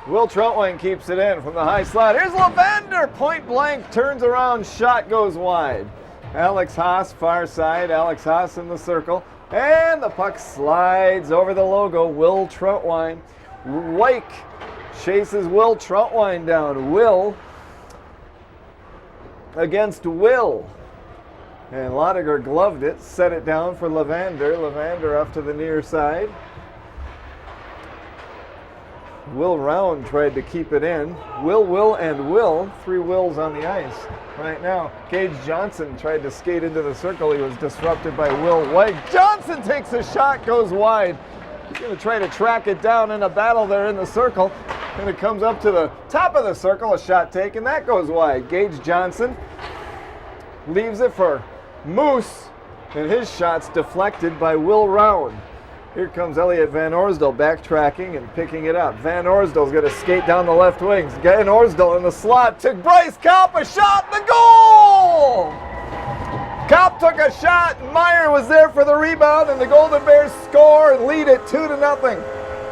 Will Troutwine keeps it in from the high slot. Here's Levander, point blank, turns around, shot goes wide. Alex Haas, far side. Alex Haas in the circle. And the puck slides over the logo. Will Troutwine. Wake chases Will Troutwine down. Will against Will. And Lodiger gloved it, set it down for Levander. Levander up to the near side. Will Round tried to keep it in. Will, and Will. 3 Wills on the ice right now. Gage Johnson tried to skate into the circle. He was disrupted by Will White. Johnson takes a shot, goes wide. He's going to try to track it down in a battle there in the circle. And it comes up to the top of the circle. A shot taken. That goes wide. Gage Johnson leaves it for Moose, and his shot's deflected by Will Round. Here comes Elliot Van Orsdal backtracking and picking it up. Van Orsdal's going to skate down the left wing. Van Orsdal in the slot to Bryce Kopp, a shot, the goal! Kopp took a shot, Meyer was there for the rebound, and the Golden Bears score and lead it 2-0.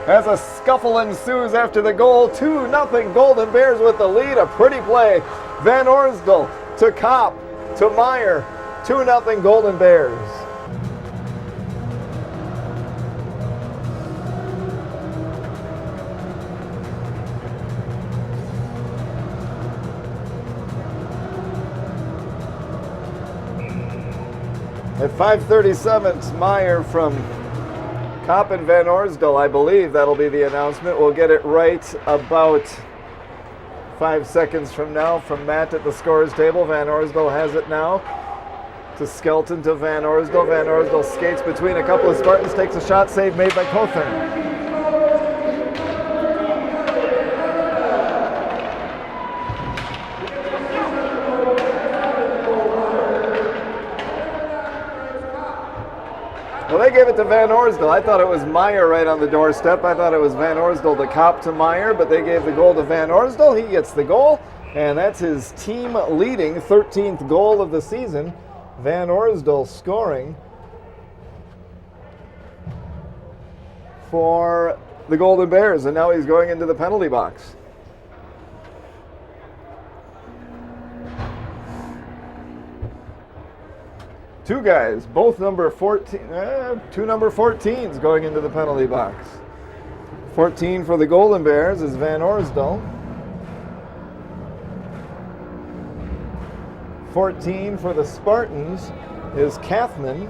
As a scuffle ensues after the goal, 2-0 Golden Bears with the lead. A pretty play. Van Orsdal to Kopp to Meyer. 2-0 Golden Bears. At 5:37, it's Meyer from Kopp and Van Orsdal. I believe that'll be the announcement. We'll get it right about 5 seconds from now from Matt at the scorer's table. Van Orsdal has it now. To Skelton to Van Orsdal. Van Orsdal skates between a couple of Spartans, takes a shot, save made by Cawthorn. Well, they gave it to Van Orsdal. I thought it was Meyer right on the doorstep. I thought it was Van Orsdal to Kopp to Meyer, but they gave the goal to Van Orsdal. He gets the goal, and that's his team leading 13th goal of the season. Van Orsdal scoring for the Golden Bears, and now he's going into the penalty box. Two guys, both number 14, two number 14s going into the penalty box. 14 for the Golden Bears is Van Orsdal. 14 for the Spartans is Kathman.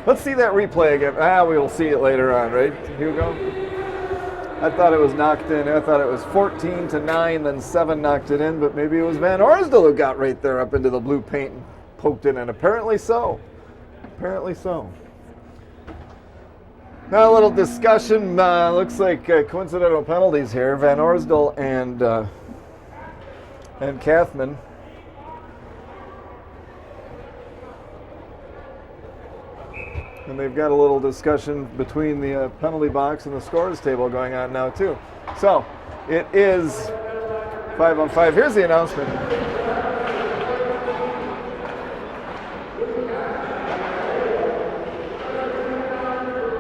Let's see that replay again. We will see it later on, right, Hugo? I thought it was knocked in. I thought it was 14-9, then 7 knocked it in, but maybe it was Van Orsdal who got right there up into the blue paint and poked it in. Apparently so. Apparently so. Now a little discussion. Looks like coincidental penalties here. Van Orsdal and Kathman. And they've got a little discussion between the penalty box and the scores table going on now too. So it is 5-on-5. Here's the announcement.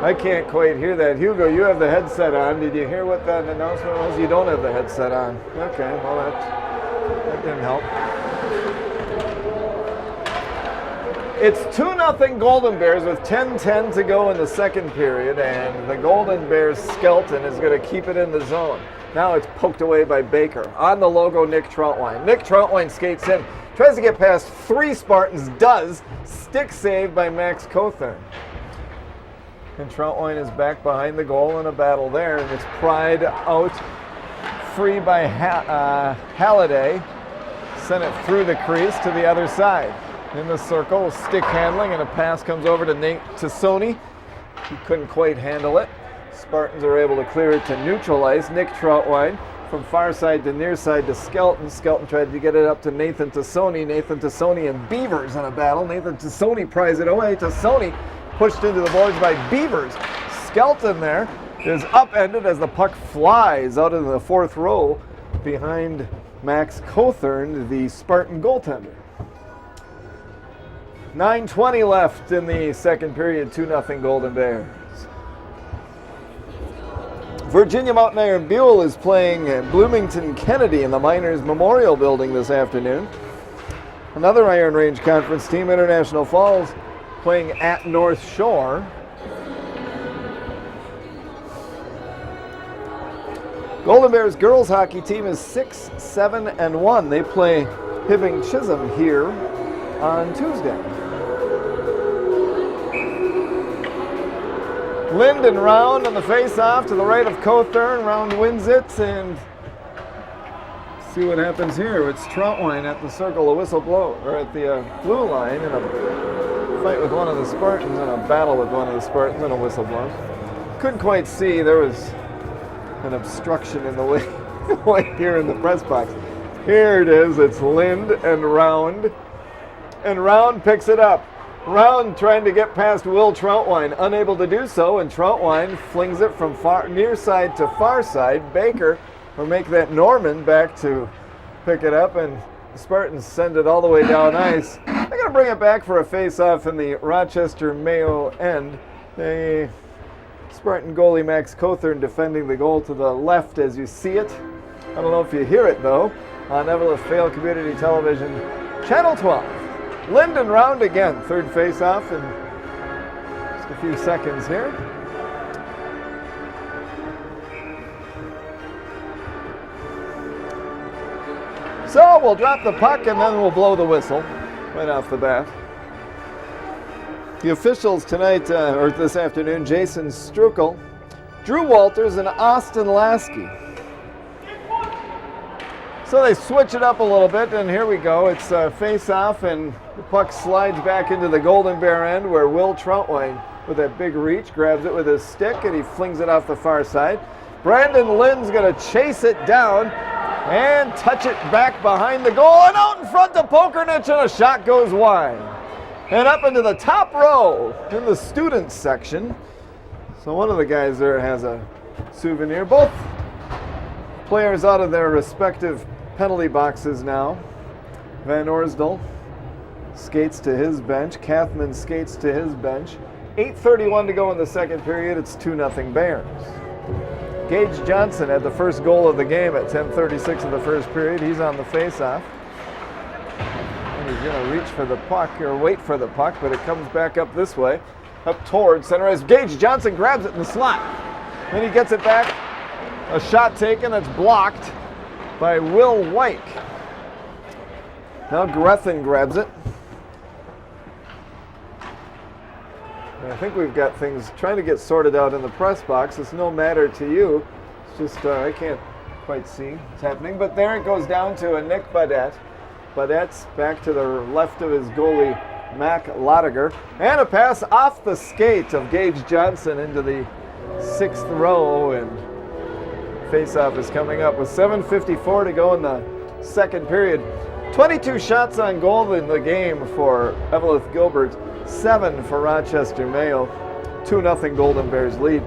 I can't quite hear that. Hugo, you have the headset on. Did you hear what that announcement was? You don't have the headset on. Okay, well that didn't help. It's 2-0 Golden Bears with 10:10 to go in the second period, and the Golden Bears skeleton is going to keep it in the zone. Now it's poked away by Baker. On the logo, Nick Troutwine. Nick Troutwine skates in, tries to get past 3 Spartans, does. Stick save by Max Cothern. And Troutwine is back behind the goal in a battle there, and it's pried out free by Halliday. Sent it through the crease to the other side. In the circle, stick handling, and a pass comes over to Nate Tassoni. He couldn't quite handle it. Spartans are able to clear it to neutral ice. Nick Troutwine from far side to near side to Skelton. Skelton tried to get it up to Nathan Tassoni. Nathan Tassoni and Beavers in a battle. Nathan Tassoni pries it away. Tassoni pushed into the boards by Beavers. Skelton there is upended as the puck flies out of the fourth row behind Max Cothern, the Spartan goaltender. 9:20 left in the second period, 2-0 Golden Bears. Virginia Mountain Iron Buell is playing Bloomington Kennedy in the Miners Memorial Building this afternoon. Another Iron Range Conference team, International Falls, playing at North Shore. Golden Bears girls hockey team is 6-7-1. They play Hibbing Chisholm here on Tuesday. Lind and Round on the face-off to the right of Cothern. Round wins it, and see what happens here. It's Troutwine at the circle, a whistle blow, or at the blue line in a fight with one of the Spartans, and a battle with one of the Spartans, and a whistle blow. Couldn't quite see. There was an obstruction in the way here in the press box. Here it is. It's Lind and Round. And Round picks it up. Round trying to get past Will Troutwine, unable to do so, and Troutwine flings it from near side to far side. Baker will make that Norman back to pick it up, and the Spartans send it all the way down ice. They're going to bring it back for a face-off in the Rochester Mayo end. The Spartan goalie Max Cothern defending the goal to the left as you see it. I don't know if you hear it though on Eveleth Vale Community Television, Channel 12. Lind and Round again, third face-off in just a few seconds here. So we'll drop the puck and then we'll blow the whistle right off the bat. The officials tonight, or this afternoon, Jason Strukel, Drew Walters, and Austin Lasky. So they switch it up a little bit, and here we go. It's face-off, and the puck slides back into the Golden Bear end where Will Troutwine, with that big reach, grabs it with his stick, and he flings it off the far side. Brandon Lynn's going to chase it down and touch it back behind the goal, and out in front to Pokernich, and a shot goes wide. And up into the top row in the students section. So one of the guys there has a souvenir. Both players out of their respective penalty boxes now. Van Orsdal skates to his bench. Kathman skates to his bench. 8:31 to go in the second period. It's 2-0 Bears. Gage Johnson had the first goal of the game at 10:36 of the first period. He's on the face-off. And he's going to reach for the puck, or wait for the puck, but it comes back up this way, up towards center ice. Gage Johnson grabs it in the slot. Then he gets it back. A shot taken that's blocked by Will Wyke. Now Grethen grabs it. And I think we've got things trying to get sorted out in the press box. It's no matter to you. It's just, I can't quite see what's happening. But there it goes down to a Nick Badette. Badette's back to the left of his goalie, Mac Lottiger. And a pass off the skate of Gage Johnson into the sixth row, and face-off is coming up with 7:54 to go in the second period. 22 shots on goal in the game for Eveleth Gilbert, 7 for Rochester Mayo. 2-0 Golden Bears lead.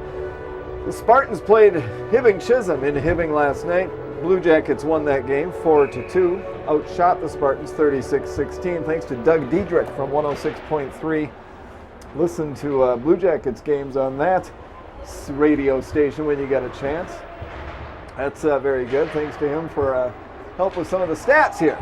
The Spartans played Hibbing Chisholm in Hibbing last night. Blue Jackets won that game 4-2. Outshot the Spartans 36-16 thanks to Doug Diedrich from 106.3. Listen to Blue Jackets games on that radio station when you get a chance. That's very good. Thanks to him for help with some of the stats here.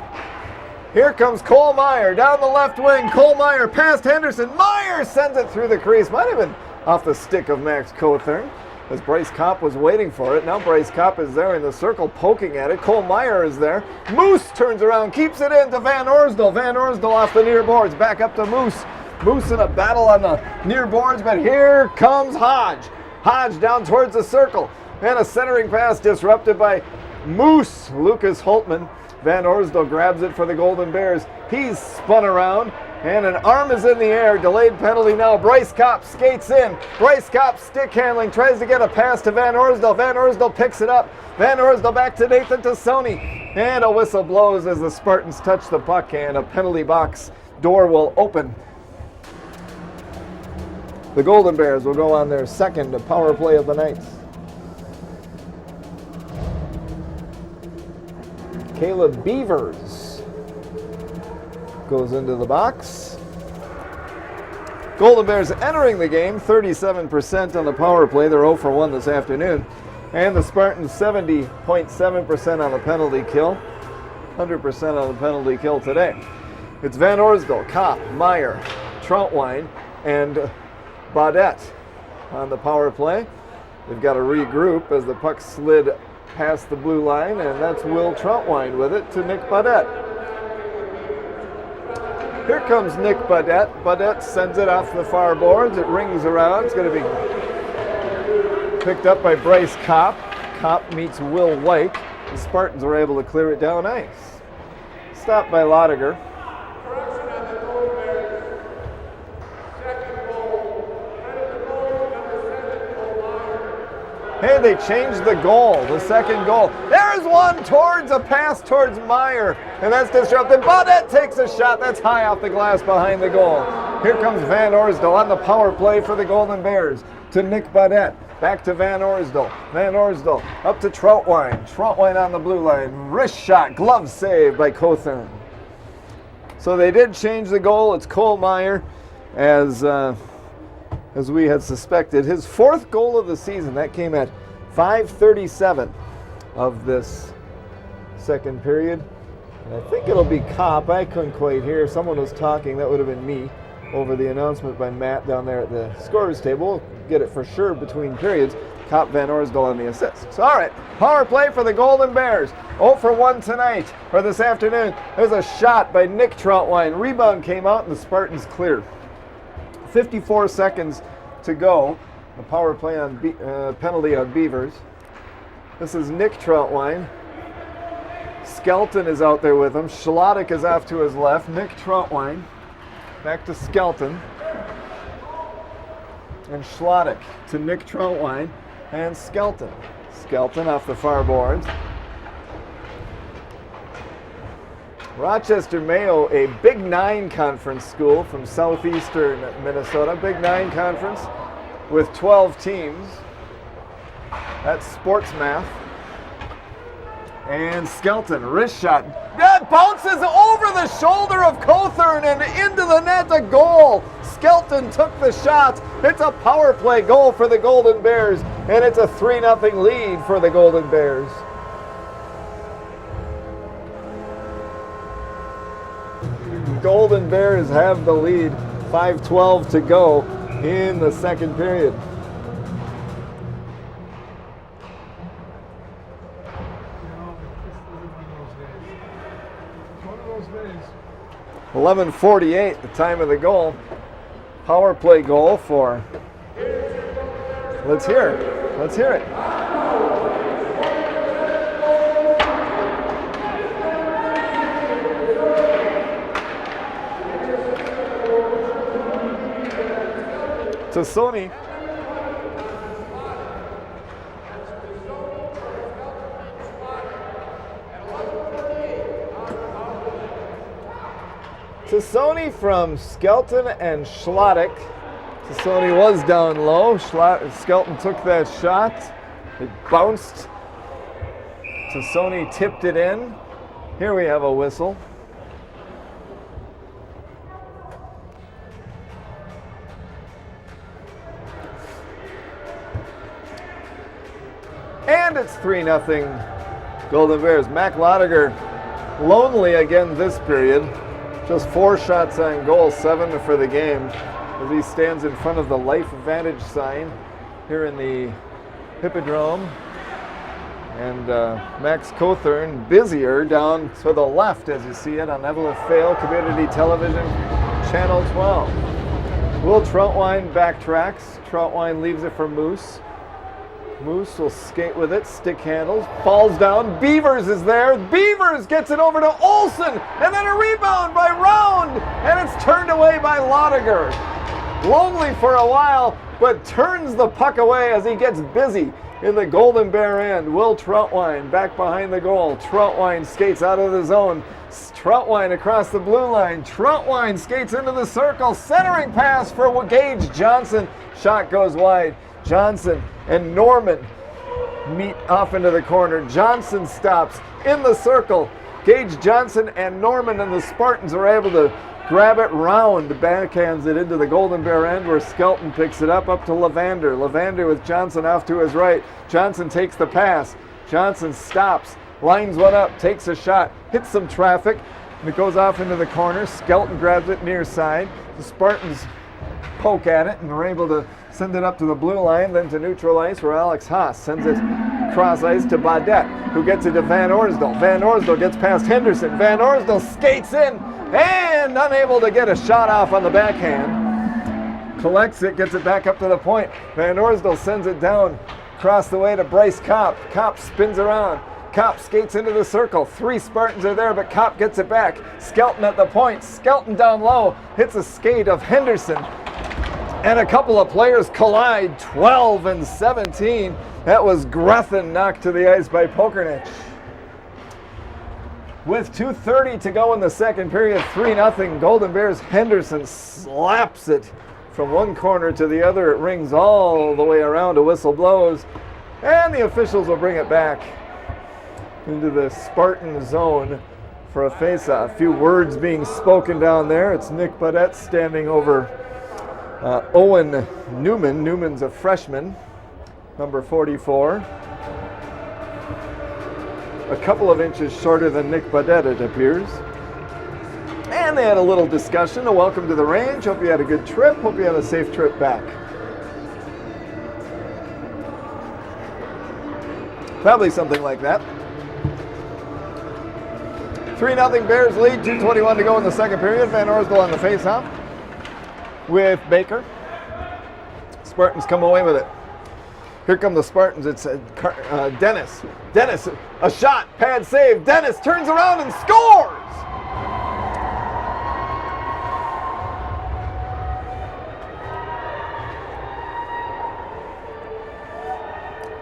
Here comes Cole Meyer down the left wing. Cole Meyer past Henderson. Meyer sends it through the crease. Might have been off the stick of Max Cothern as Bryce Kopp was waiting for it. Now Bryce Kopp is there in the circle poking at it. Cole Meyer is there. Moose turns around, keeps it in to Van Orsdal. Van Orsdal off the near boards. Back up to Moose. Moose in a battle on the near boards, but here comes Hodge. Hodge down towards the circle. And a centering pass disrupted by Moose. Lucas Holtman. Van Orsdal grabs it for the Golden Bears. He's spun around, and an arm is in the air. Delayed penalty now. Bryce Kopp skates in. Bryce Kopp stick handling, tries to get a pass to Van Orsdal. Van Orsdal picks it up. Van Orsdal back to Nathan Tassoni. And a whistle blows as the Spartans touch the puck, and a penalty box door will open. The Golden Bears will go on their second power play of the night. Caleb Beavers goes into the box. Golden Bears entering the game, 37% on the power play. They're 0 for 1 this afternoon. And the Spartans 70.7% on the penalty kill. 100% on the penalty kill today. It's Van Orsdal, Kopp, Meyer, Troutwine, and Baudette on the power play. They've got to regroup as the puck slid past the blue line, and that's Will Troutwine with it to Nick Baudette. Here comes Nick Baudette. Baudette sends it off the far boards. It rings around. It's going to be picked up by Bryce Kopp. Kopp meets Will Wyke. The Spartans are able to clear it down ice. Stopped by Lodiger. Hey, they changed the goal, the second goal. There's one towards a pass towards Meyer, and that's disrupted. Baudette takes a shot. That's high off the glass behind the goal. Here comes Van Orsdal on the power play for the Golden Bears to Nick Baudette. Back to Van Orsdal. Van Orsdal up to Troutwine. Troutwine on the blue line. Wrist shot, glove save by Cothern. So they did change the goal. It's Cole Meyer, as we had suspected. His 4th goal of the season. That came at 5:37 of this second period. And I think it'll be Kopp. I couldn't quite hear. Someone was talking. That would have been me over the announcement by Matt down there at the scorer's table. We'll get it for sure between periods. Kopp, Van Orsdal on the assists. All right, power play for the Golden Bears. 0 for 1 tonight, or this afternoon. There's a shot by Nick Troutwine. Rebound came out and the Spartans clear. 54 seconds to go. A power play on penalty on Beavers. This is Nick Troutwine. Skelton is out there with him. Schlottick is off to his left. Nick Troutwine. Back to Skelton. And Schlottick to Nick Troutwine and Skelton. Skelton off the far boards. Rochester Mayo, a Big 9 conference school from southeastern Minnesota. Big 9 conference with 12 teams. That's sports math. And Skelton, wrist shot. That bounces over the shoulder of Cothern and into the net, a goal. Skelton took the shot. It's a power play goal for the Golden Bears, and it's a 3-0 lead for the Golden Bears. Golden Bears have the lead. 5:12 to go in the second period. 11:48, the time of the goal. Power play goal for. Let's hear it. Let's hear it. Tassoni. Tassoni from Skelton and Schlottick. Tassoni was down low. Skelton took that shot. It bounced. Tassoni tipped it in. Here we have a whistle. And it's 3-0 Golden Bears. Mac Lodiger lonely again this period. Just 4 shots on goal, 7 for the game, as he stands in front of the Life Vantage sign here in the Hippodrome. And Max Cothern busier down to the left, as you see it on Eveleth Vale Community Television, Channel 12. Will Troutwine backtracks. Troutwine leaves it for Moose. Moose will skate with it, stick handles, falls down. Beavers is there. Beavers gets it over to Olsen, and then a rebound by Round, and it's turned away by Lodiger. Lonely for a while, but turns the puck away as he gets busy in the Golden Bear end. Will Troutwine back behind the goal. Troutwine skates out of the zone. Troutwine across the blue line. Troutwine skates into the circle. Centering pass for Gage Johnson. Shot goes wide. Johnson and Norman meet off into the corner. Johnson stops in the circle. Gage Johnson and Norman and the Spartans are able to grab it. Round backhands it into the Golden Bear end, where Skelton picks it up to Levander. Levander with Johnson off to his right. Johnson takes the pass. Johnson stops, lines one up, takes a shot, hits some traffic, and it goes off into the corner. Skelton grabs it near side. The Spartans poke at it and are able to send it up to the blue line, then to neutral ice, where Alex Haas sends it cross ice to Baudette, who gets it to Van Orsdal. Van Orsdal gets past Henderson. Van Orsdal skates in and unable to get a shot off on the backhand. Collects it, gets it back up to the point. Van Orsdal sends it down across the way to Bryce Kopp. Kopp spins around. Kopp skates into the circle. 3 Spartans are there, but Kopp gets it back. Skelton at the point. Skelton down low. Hits a skate of Henderson. And a couple of players collide, 12 and 17. That was Grethen knocked to the ice by Pokernich. With 2:30 to go in the second period, 3-0 Golden Bears. Henderson slaps it from one corner to the other. It rings all the way around. A whistle blows, and the officials will bring it back into the Spartan zone for a face-off. A few words being spoken down there. It's Nick Baudette standing over Owen Newman. Newman's a freshman, number 44. A couple of inches shorter than Nick Baudette, it appears. And they had a little discussion. A welcome to the range. Hope you had a good trip. Hope you have a safe trip back. Probably something like that. 3-0 Bears lead. 2:21 to go in the second period. Van Orsdal on the face-off with Baker. Spartans come away with it. Here come the Spartans. It's Dennis. Dennis, a shot, pad save. Dennis turns around and scores!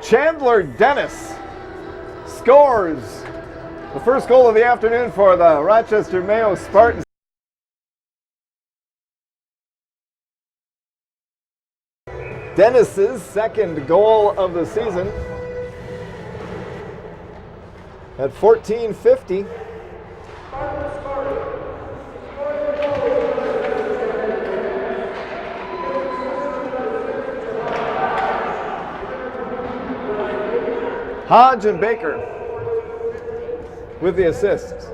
Chandler Dennis scores the first goal of the afternoon for the Rochester Mayo Spartans. Dennis's second goal of the season at 14:50. Hodge and Baker with the assists.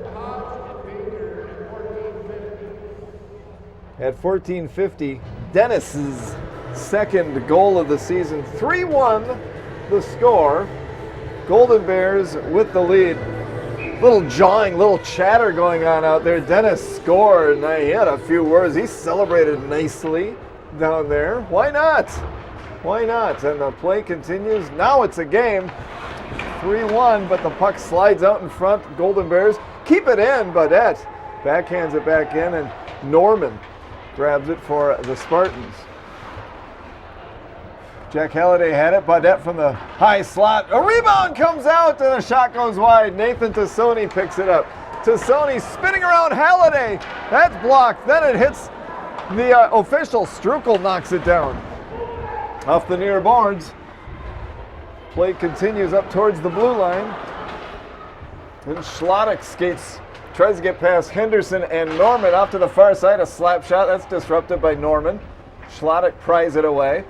At 14:50, Dennis's second goal of the season. 3-1 the score. Golden Bears with the lead. Little jawing, little chatter going on out there. Dennis scored, and he had a few words. He celebrated nicely down there. Why not? Why not? And the play continues. Now it's a game. 3-1, but the puck slides out in front. Golden Bears keep it in. Baudette backhands it back in, and Norman grabs it for the Spartans. Jack Halliday had it. Baudette from the high slot. A rebound comes out, and a shot goes wide. Nathan Tassoni picks it up. Tassoni spinning around Halliday. That's blocked. Then it hits the official. Strukel knocks it down off the near boards. Play continues up towards the blue line. And Schlottick skates, tries to get past Henderson and Norman off to the far side. A slap shot. That's disrupted by Norman. Schlottick pries it away.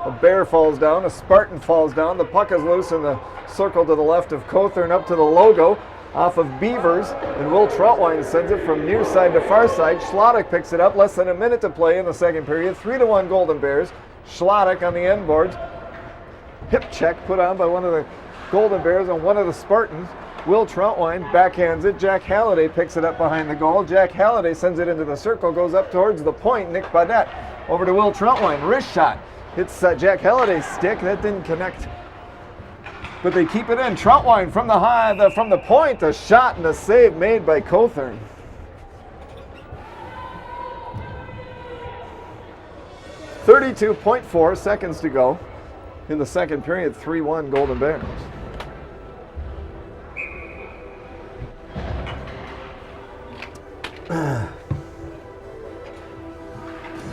A Bear falls down. A Spartan falls down. The puck is loose in the circle to the left of Cothern up to the logo off of Beavers. And Will Troutwine sends it from near side to far side. Schlottick picks it up. Less than a minute to play in the second period. 3-1 Golden Bears. Schlottick on the end boards. Hip check put on by one of the Golden Bears on one of the Spartans. Will Troutwine backhands it. Jack Halliday picks it up behind the goal. Jack Halliday sends it into the circle, goes up towards the point. Nick Baudette over to Will Troutwine. Wrist shot. Hits Jack Halliday's stick. That didn't connect. But they keep it in. Troutwine from the point. A shot and a save made by Cothern. .4 seconds to go in the second period. 3-1 Golden Bears.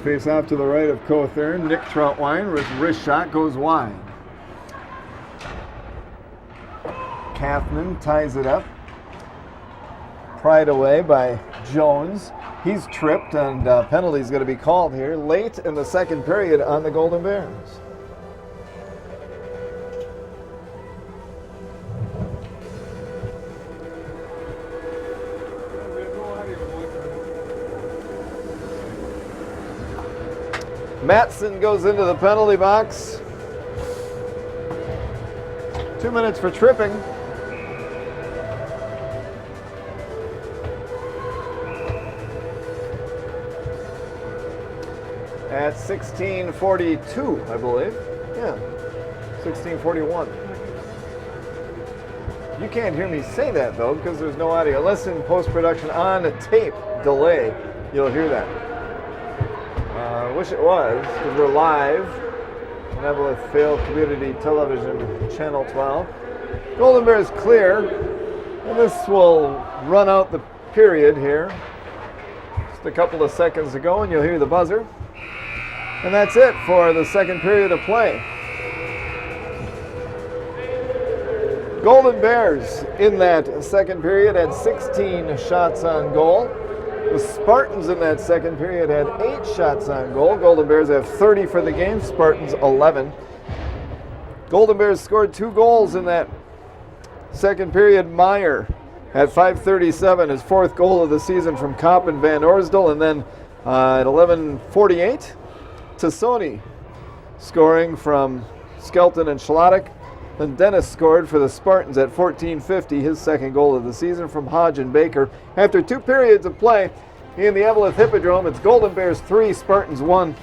Face off to the right of Cothern. Nick Troutwine with wrist shot goes wide. Kathman ties it up. Pried away by Jones. He's tripped, and penalty's going to be called here late in the second period on the Golden Bears. Matson goes into the penalty box. 2 minutes for tripping. At 16:42, I believe. Yeah, 16:41. You can't hear me say that, though, because there's no audio. Listen, post-production on a tape delay, you'll hear that. I wish it was, because we're live on Eveleth Vale Community Television, Channel 12. Golden Bears clear, and this will run out the period here. Just a couple of seconds to go, and you'll hear the buzzer. And that's it for the second period of play. Golden Bears in that second period had 16 shots on goal. The Spartans in that second period had 8 shots on goal. Golden Bears have 30 for the game, Spartans 11. Golden Bears scored 2 goals in that second period. Meyer at 5:37, his 4th goal of the season from Kopp and Van Orsdal. And then at 11:48, Tassoni scoring from Skelton and Schlottick. Then Dennis scored for the Spartans at 14:50, his 2nd goal of the season from Hodge and Baker. After 2 periods of play in the Eveleth Hippodrome, it's Golden Bears 3, Spartans 1.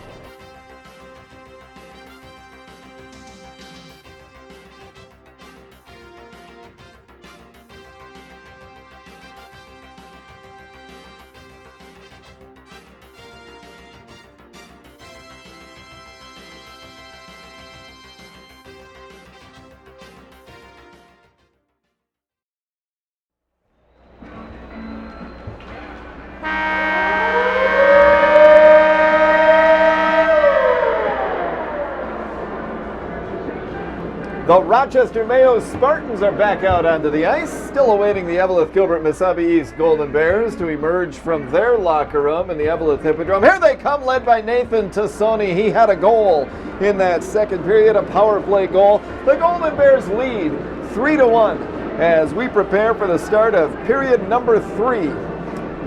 The Rochester Mayo Spartans are back out onto the ice, still awaiting the Eveleth Gilbert Mesabi East Golden Bears to emerge from their locker room in the Eveleth Hippodrome. Here they come, led by Nathan Tassoni. He had a goal in that second period, a power play goal. The Golden Bears lead 3-1 as we prepare for the start of period number 3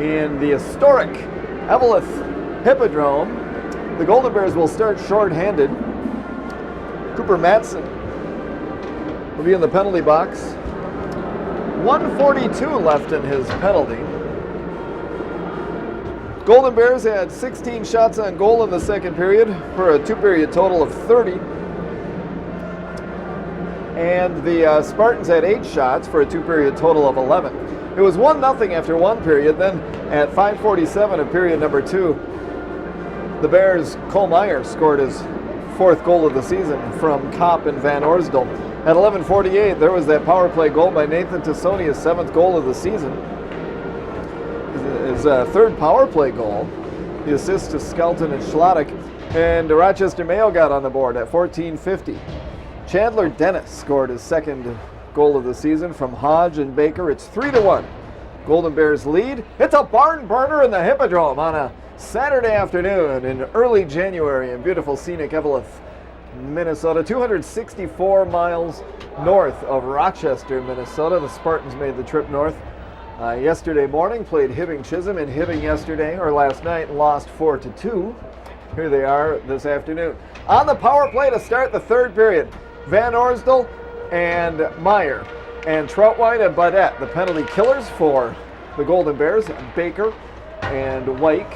in the historic Eveleth Hippodrome. The Golden Bears will start shorthanded. Cooper Matson will be in the penalty box. 1:42 left in his penalty. Golden Bears had 16 shots on goal in the second period for a 2-period total of 30. And the Spartans had 8 shots for a 2-period total of 11. It was 1-0 after 1 period. Then at 5:47 of period number 2, the Bears' Cole Meyer scored his 4th goal of the season from Kopp and Van Orsdal. At 11:48, there was that power play goal by Nathan Tassoni, his 7th goal of the season. Gilbert's third power play goal. The assist to Skelton and Schlottick. And Rochester Mayo got on the board at 14:50. Chandler Dennis scored his second goal of the season from Hodge and Baker. It's 3-1. Golden Bears lead. It's a barn burner in the Hippodrome on a Saturday afternoon in early January in beautiful scenic Eveleth, Minnesota. 264 miles north of Rochester, Minnesota. The Spartans made the trip north yesterday morning, played Hibbing Chisholm in Hibbing yesterday or last night and lost 4-2. Here they are this afternoon. On the power play to start the third period, Van Orsdal and Meyer and Troutwine and Baudette, the penalty killers for the Golden Bears, Baker and Wyke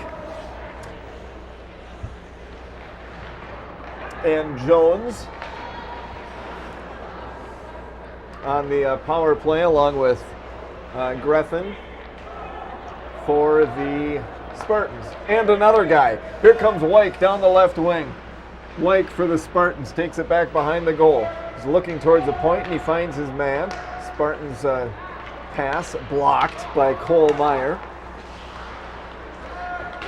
and Jones on the power play, along with Greffin for the Spartans. And another guy. Here comes Wyke down the left wing. Wyke for the Spartans takes it back behind the goal. He's looking towards the point and he finds his man. Spartans pass blocked by Cole Meyer.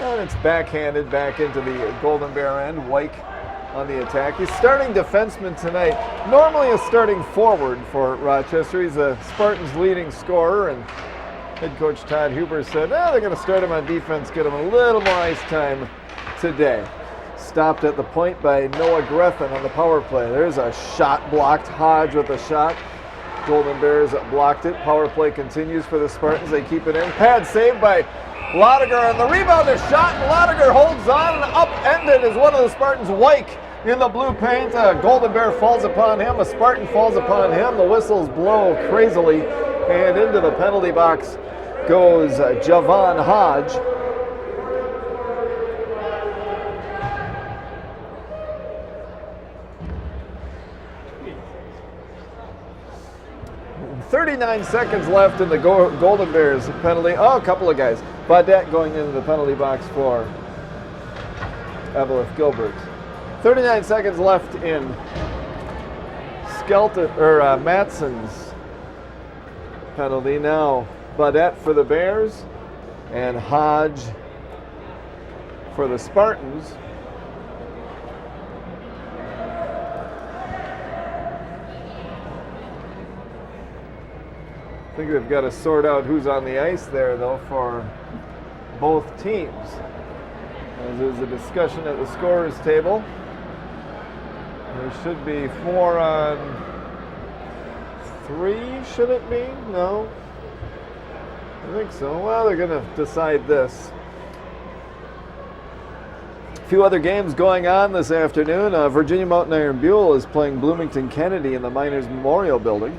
And it's backhanded back into the Golden Bear end. Wyke on the attack. He's starting defenseman tonight. Normally a starting forward for Rochester. He's a Spartans leading scorer, and head coach Todd Huber said, they're going to start him on defense, get him a little more ice time today. Stopped at the point by Noah Greffin on the power play. There's a shot blocked. Hodge with a shot. Golden Bears blocked it. Power play continues for the Spartans. They keep it in. Pad saved by Lotiger, and the rebound is shot, and Lotiger holds on, and upended is one of the Spartans. Wyke in the blue paint. A Golden Bear falls upon him. A Spartan falls upon him. The whistles blow crazily, and into the penalty box goes Javon Hodge. .39 seconds left in the Golden Bears penalty. Oh, a couple of guys. Baudette going into the penalty box for Eveleth Gilbert. 39 seconds left in Skelton or Matson's penalty. Now Baudette for the Bears and Hodge for the Spartans. I think they've got to sort out who's on the ice there, though, for both teams. As there's a discussion at the scorer's table. There should be 4 on 3, should it be? No. I think so. Well, they're going to decide this. A few other games going on this afternoon. Virginia Mountain Iron Buell is playing Bloomington Kennedy in the Miners Memorial Building.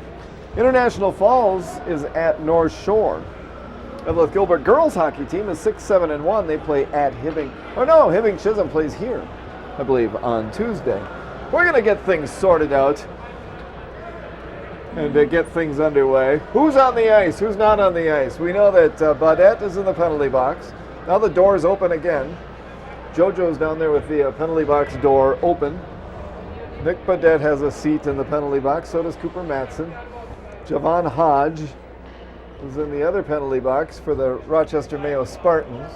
International Falls is at North Shore. Eveleth Gilbert girls hockey team is 6-7-1. They play at Hibbing. Oh no, Hibbing Chisholm plays here, I believe, on Tuesday. We're going to get things sorted out and get things underway. Who's on the ice? Who's not on the ice? We know that Baudette is in the penalty box. Now the door's open again. JoJo's down there with the penalty box door open. Nick Baudette has a seat in the penalty box. So does Cooper Matson. Javon Hodge is in the other penalty box for the Rochester Mayo Spartans.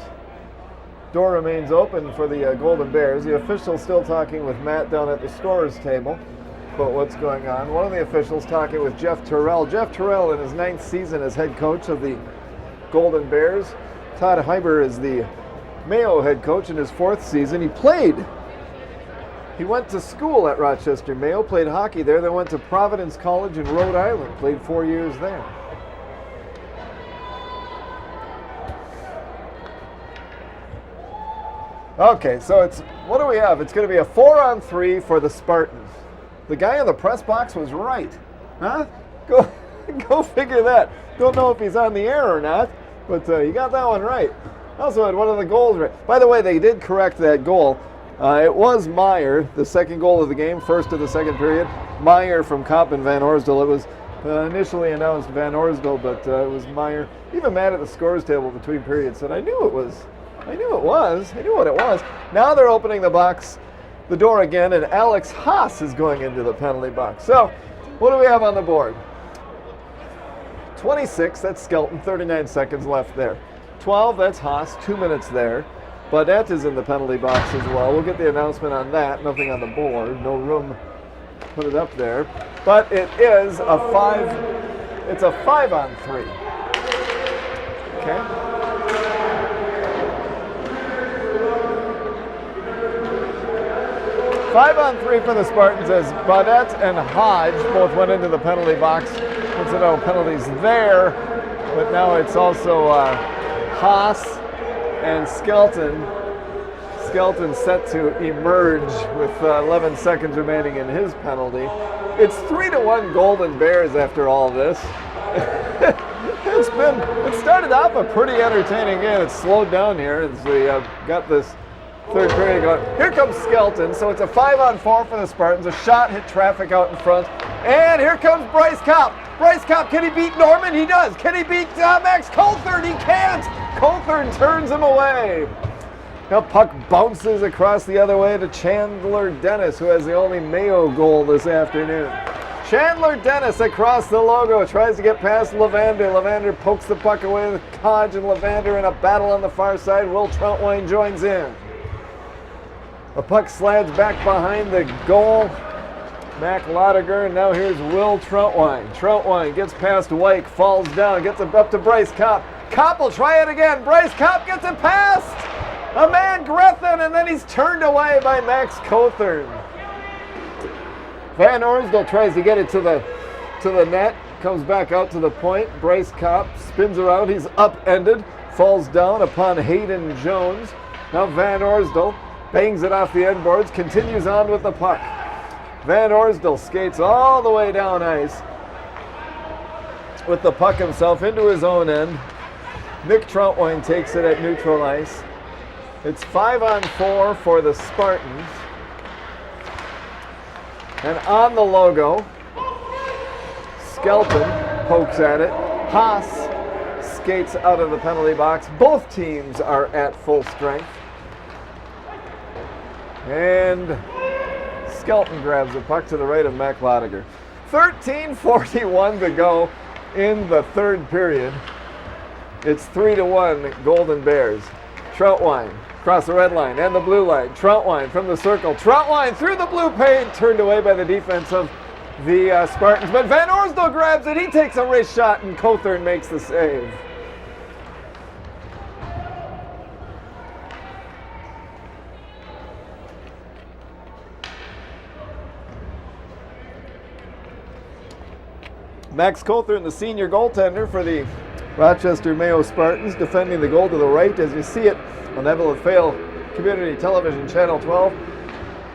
Door remains open for the Golden Bears. The official's still talking with Matt down at the scorer's table about what's going on. One of the officials talking with Jeff Terrell. Jeff Terrell in his 9th season as head coach of the Golden Bears. Todd Hyber is the Mayo head coach in his 4th season. He went to school at Rochester Mayo, played hockey there, then went to Providence College in Rhode Island, played 4 years there. Okay, so what do we have? It's going to be a 4-on-3 for the Spartans. The guy in the press box was right. Huh? Go figure that. Don't know if he's on the air or not, but he got that one right. Also had one of the goals right. By the way, they did correct that goal. It was Meyer, the second goal of the game, first of the second period. Meyer from Kopp and Van Orsdal. It was initially announced Van Orsdal, but it was Meyer. Even Matt at the scores table between periods said, I knew what it was. Now they're opening the door again, and Alex Haas is going into the penalty box. So, what do we have on the board? 26, that's Skelton, 39 seconds left there. 12, that's Haas, 2 minutes there. Baudette is in the penalty box as well. We'll get the announcement on that. Nothing on the board, no room to put it up there. But it is a 5, it's a 5-on-3. Okay. 5-on-3 for the Spartans as Baudette and Hodge both went into the penalty box. Once no penalties there, but now it's also Haas and Skelton. Skelton set to emerge with 11 seconds remaining in his penalty. It's 3-1 Golden Bears after all this. It started off a pretty entertaining game. It's slowed down here as we got this third period going. Here comes Skelton, so it's a 5-on-4 for the Spartans. A shot hit traffic out in front. And here comes Bryce Kopp. Bryce Kopp, can he beat Norman? He does. Can he beat Max Coulthard? He can't. Coulthard turns him away. Now puck bounces across the other way to Chandler Dennis, who has the only Mayo goal this afternoon. Chandler Dennis across the logo, tries to get past Levander. Levander pokes the puck away with Hodge and Levander in a battle on the far side. Will Troutwine joins in. The puck slides back behind the goal. Mac Lotiger, and now here's Will Troutwine. Troutwine gets past Wyke, falls down, gets it up to Bryce Kopp. Kopp will try it again. Bryce Kopp gets it past a man, Grethen, and then he's turned away by Max Coulthard. Van Orsdal tries to get it to the net, comes back out to the point. Bryce Kopp spins around, he's upended, falls down upon Hayden Jones. Now Van Orsdal bangs it off the end boards, continues on with the puck. Van Orsdal skates all the way down ice with the puck himself into his own end. Nick Troutwine takes it at neutral ice. It's 5-on-4 for the Spartans. And on the logo, Skelton pokes at it. Haas skates out of the penalty box. Both teams are at full strength. And Skelton grabs the puck to the right of Mac Lotiger. 13:41 to go in the third period. It's 3-1 Golden Bears. Troutwine across the red line and the blue line. Troutwine from the circle. Troutwine through the blue paint, turned away by the defense of the Spartans. But Van Orsdal grabs it. He takes a wrist shot and Coulthard makes the save. Max Coulthard, the senior goaltender for the Rochester Mayo Spartans, defending the goal to the right as you see it on Eveleth Vale Community Television Channel 12.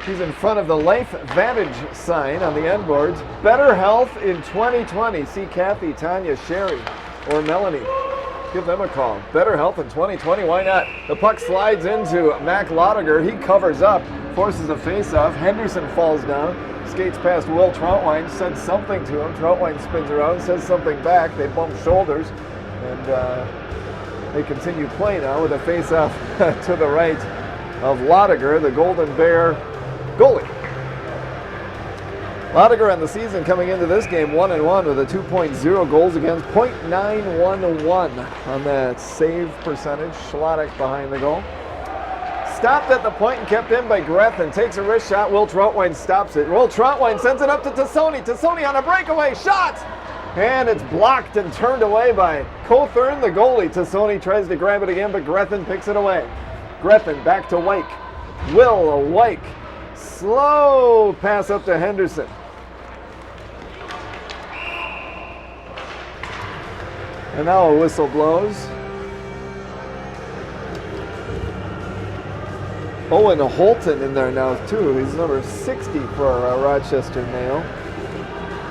He's in front of the Life Vantage sign on the end boards. Better health in 2020. See Kathy, Tanya, Sherry, or Melanie. Give them a call. Better health in 2020. Why not? The puck slides into Mac Lotiger. He covers up, forces a face-off. Henderson falls down. Skates past Will Troutwine, says something to him. Troutwine spins around, says something back. They bump shoulders, and they continue play now with a face-off to the right of Lotiger, the Golden Bear goalie. Lotiger on the season coming into this game 1-1 with a 2.0 goals against, .911 on that save percentage. Schlottick behind the goal. Stopped at the point and kept in by Grethen. Takes a wrist shot. Will Troutwine stops it. Will Troutwine sends it up to Tassoni. Tassoni on a breakaway shot! And it's blocked and turned away by Coulthard, the goalie. Tassoni tries to grab it again, but Grethen picks it away. Grethen back to Wyke. Will Wyke. Slow pass up to Henderson. And now a whistle blows. Owen Holton in there now too. He's number 60 for Rochester Mayo.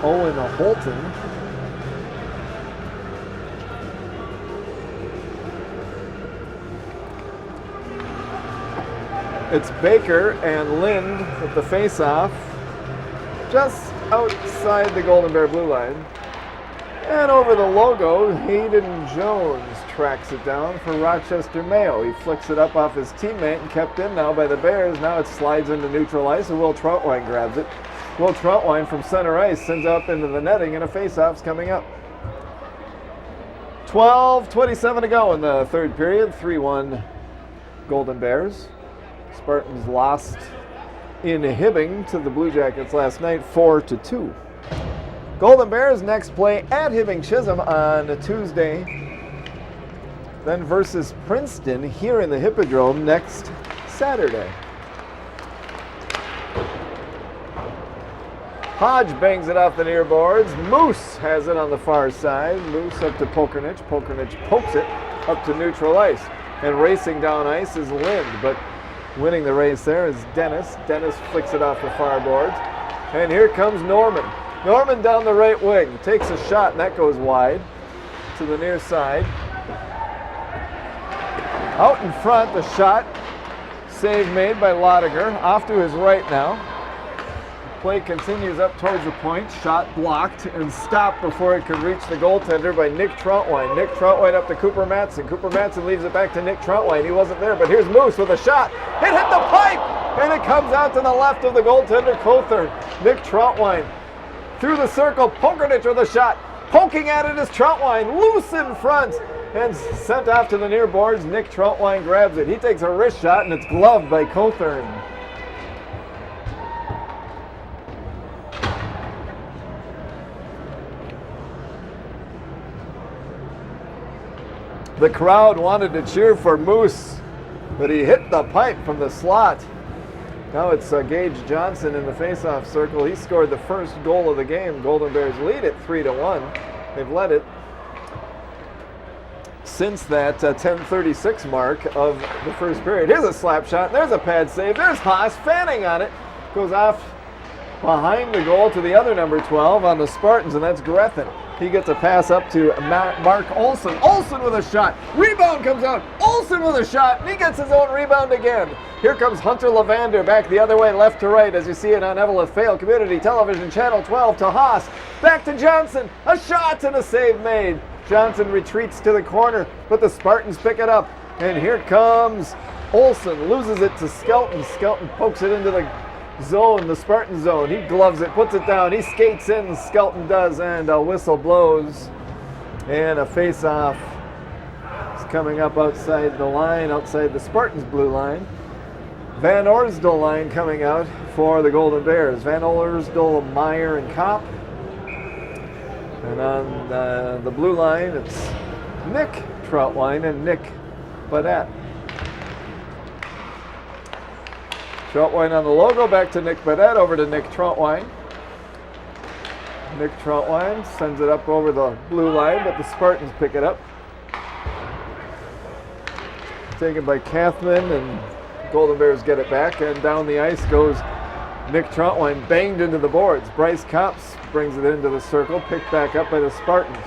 Owen Holton. It's Baker and Lind with the face-off just outside the Golden Bear blue line. And over the logo, Hayden Jones tracks it down for Rochester Mayo. He flicks it up off his teammate and kept in now by the Bears. Now it slides into neutral ice and Will Troutwine grabs it. Will Troutwine from center ice sends up into the netting and a face-off's coming up. 12:27 to go in the third period. 3-1 Golden Bears. Spartans lost in Hibbing to the Blue Jackets last night, 4-2. Golden Bears next play at Hibbing Chisholm on Tuesday. Then versus Princeton here in the Hippodrome next Saturday. Hodge bangs it off the near boards. Moose has it on the far side. Moose up to Pokernich. Pokernich pokes it up to neutral ice. And racing down ice is Lind, but winning the race there is Dennis. Dennis flicks it off the far boards. And here comes Norman. Norman down the right wing. Takes a shot, and that goes wide to the near side. Out in front, the shot. Save made by Lodiger. Off to his right now. Play continues up towards the point. Shot blocked and stopped before it could reach the goaltender by Nick Troutwine. Nick Troutwine up to Cooper Madsen. Cooper Madsen leaves it back to Nick Troutwine. He wasn't there, but here's Moose with a shot. It hit the pipe, and it comes out to the left of the goaltender, Cothern. Nick Troutwine through the circle. Pokernich with a shot. Poking at it is Troutwine, loose in front, and sent off to the near boards. Nick Troutwine grabs it. He takes a wrist shot, and it's gloved by Cothern. The crowd wanted to cheer for Moose, but he hit the pipe from the slot. Now it's Gage Johnson in the faceoff circle. He scored the first goal of the game. Golden Bears lead it 3-1. They've led it since that 10:36 mark of the first period. Here's a slap shot. There's a pad save. There's Haas fanning on it. Goes off behind the goal to the other number 12 on the Spartans, and that's Grethen. He gets a pass up to Mark Olson. Olson with a shot. Rebound comes out. Olson with a shot, and he gets his own rebound again. Here comes Hunter Lavander back the other way, left to right, as you see it on Eveleth Vale Community Television, Channel 12 to Haas. Back to Johnson. A shot and a save made. Johnson retreats to the corner, but the Spartans pick it up. And here comes Olson. Loses it to Skelton. Skelton pokes it into the zone, the Spartan zone. He gloves it, puts it down. He skates in, Skelton does, and a whistle blows. And a face-off is coming up outside the line, outside the Spartans' blue line. Van Orsdal line coming out for the Golden Bears. Van Orsdal, Meyer, and Kopp. And on the blue line, it's Nick Troutwine and Nick Badette. Troutwine on the logo, back to Nick Badette, over to Nick Troutwine. Nick Troutwine sends it up over the blue line, but the Spartans pick it up. Taken by Kathman, and Golden Bears get it back, and down the ice goes Nick Troutwine, banged into the boards. Bryce Copps brings it into the circle, picked back up by the Spartans.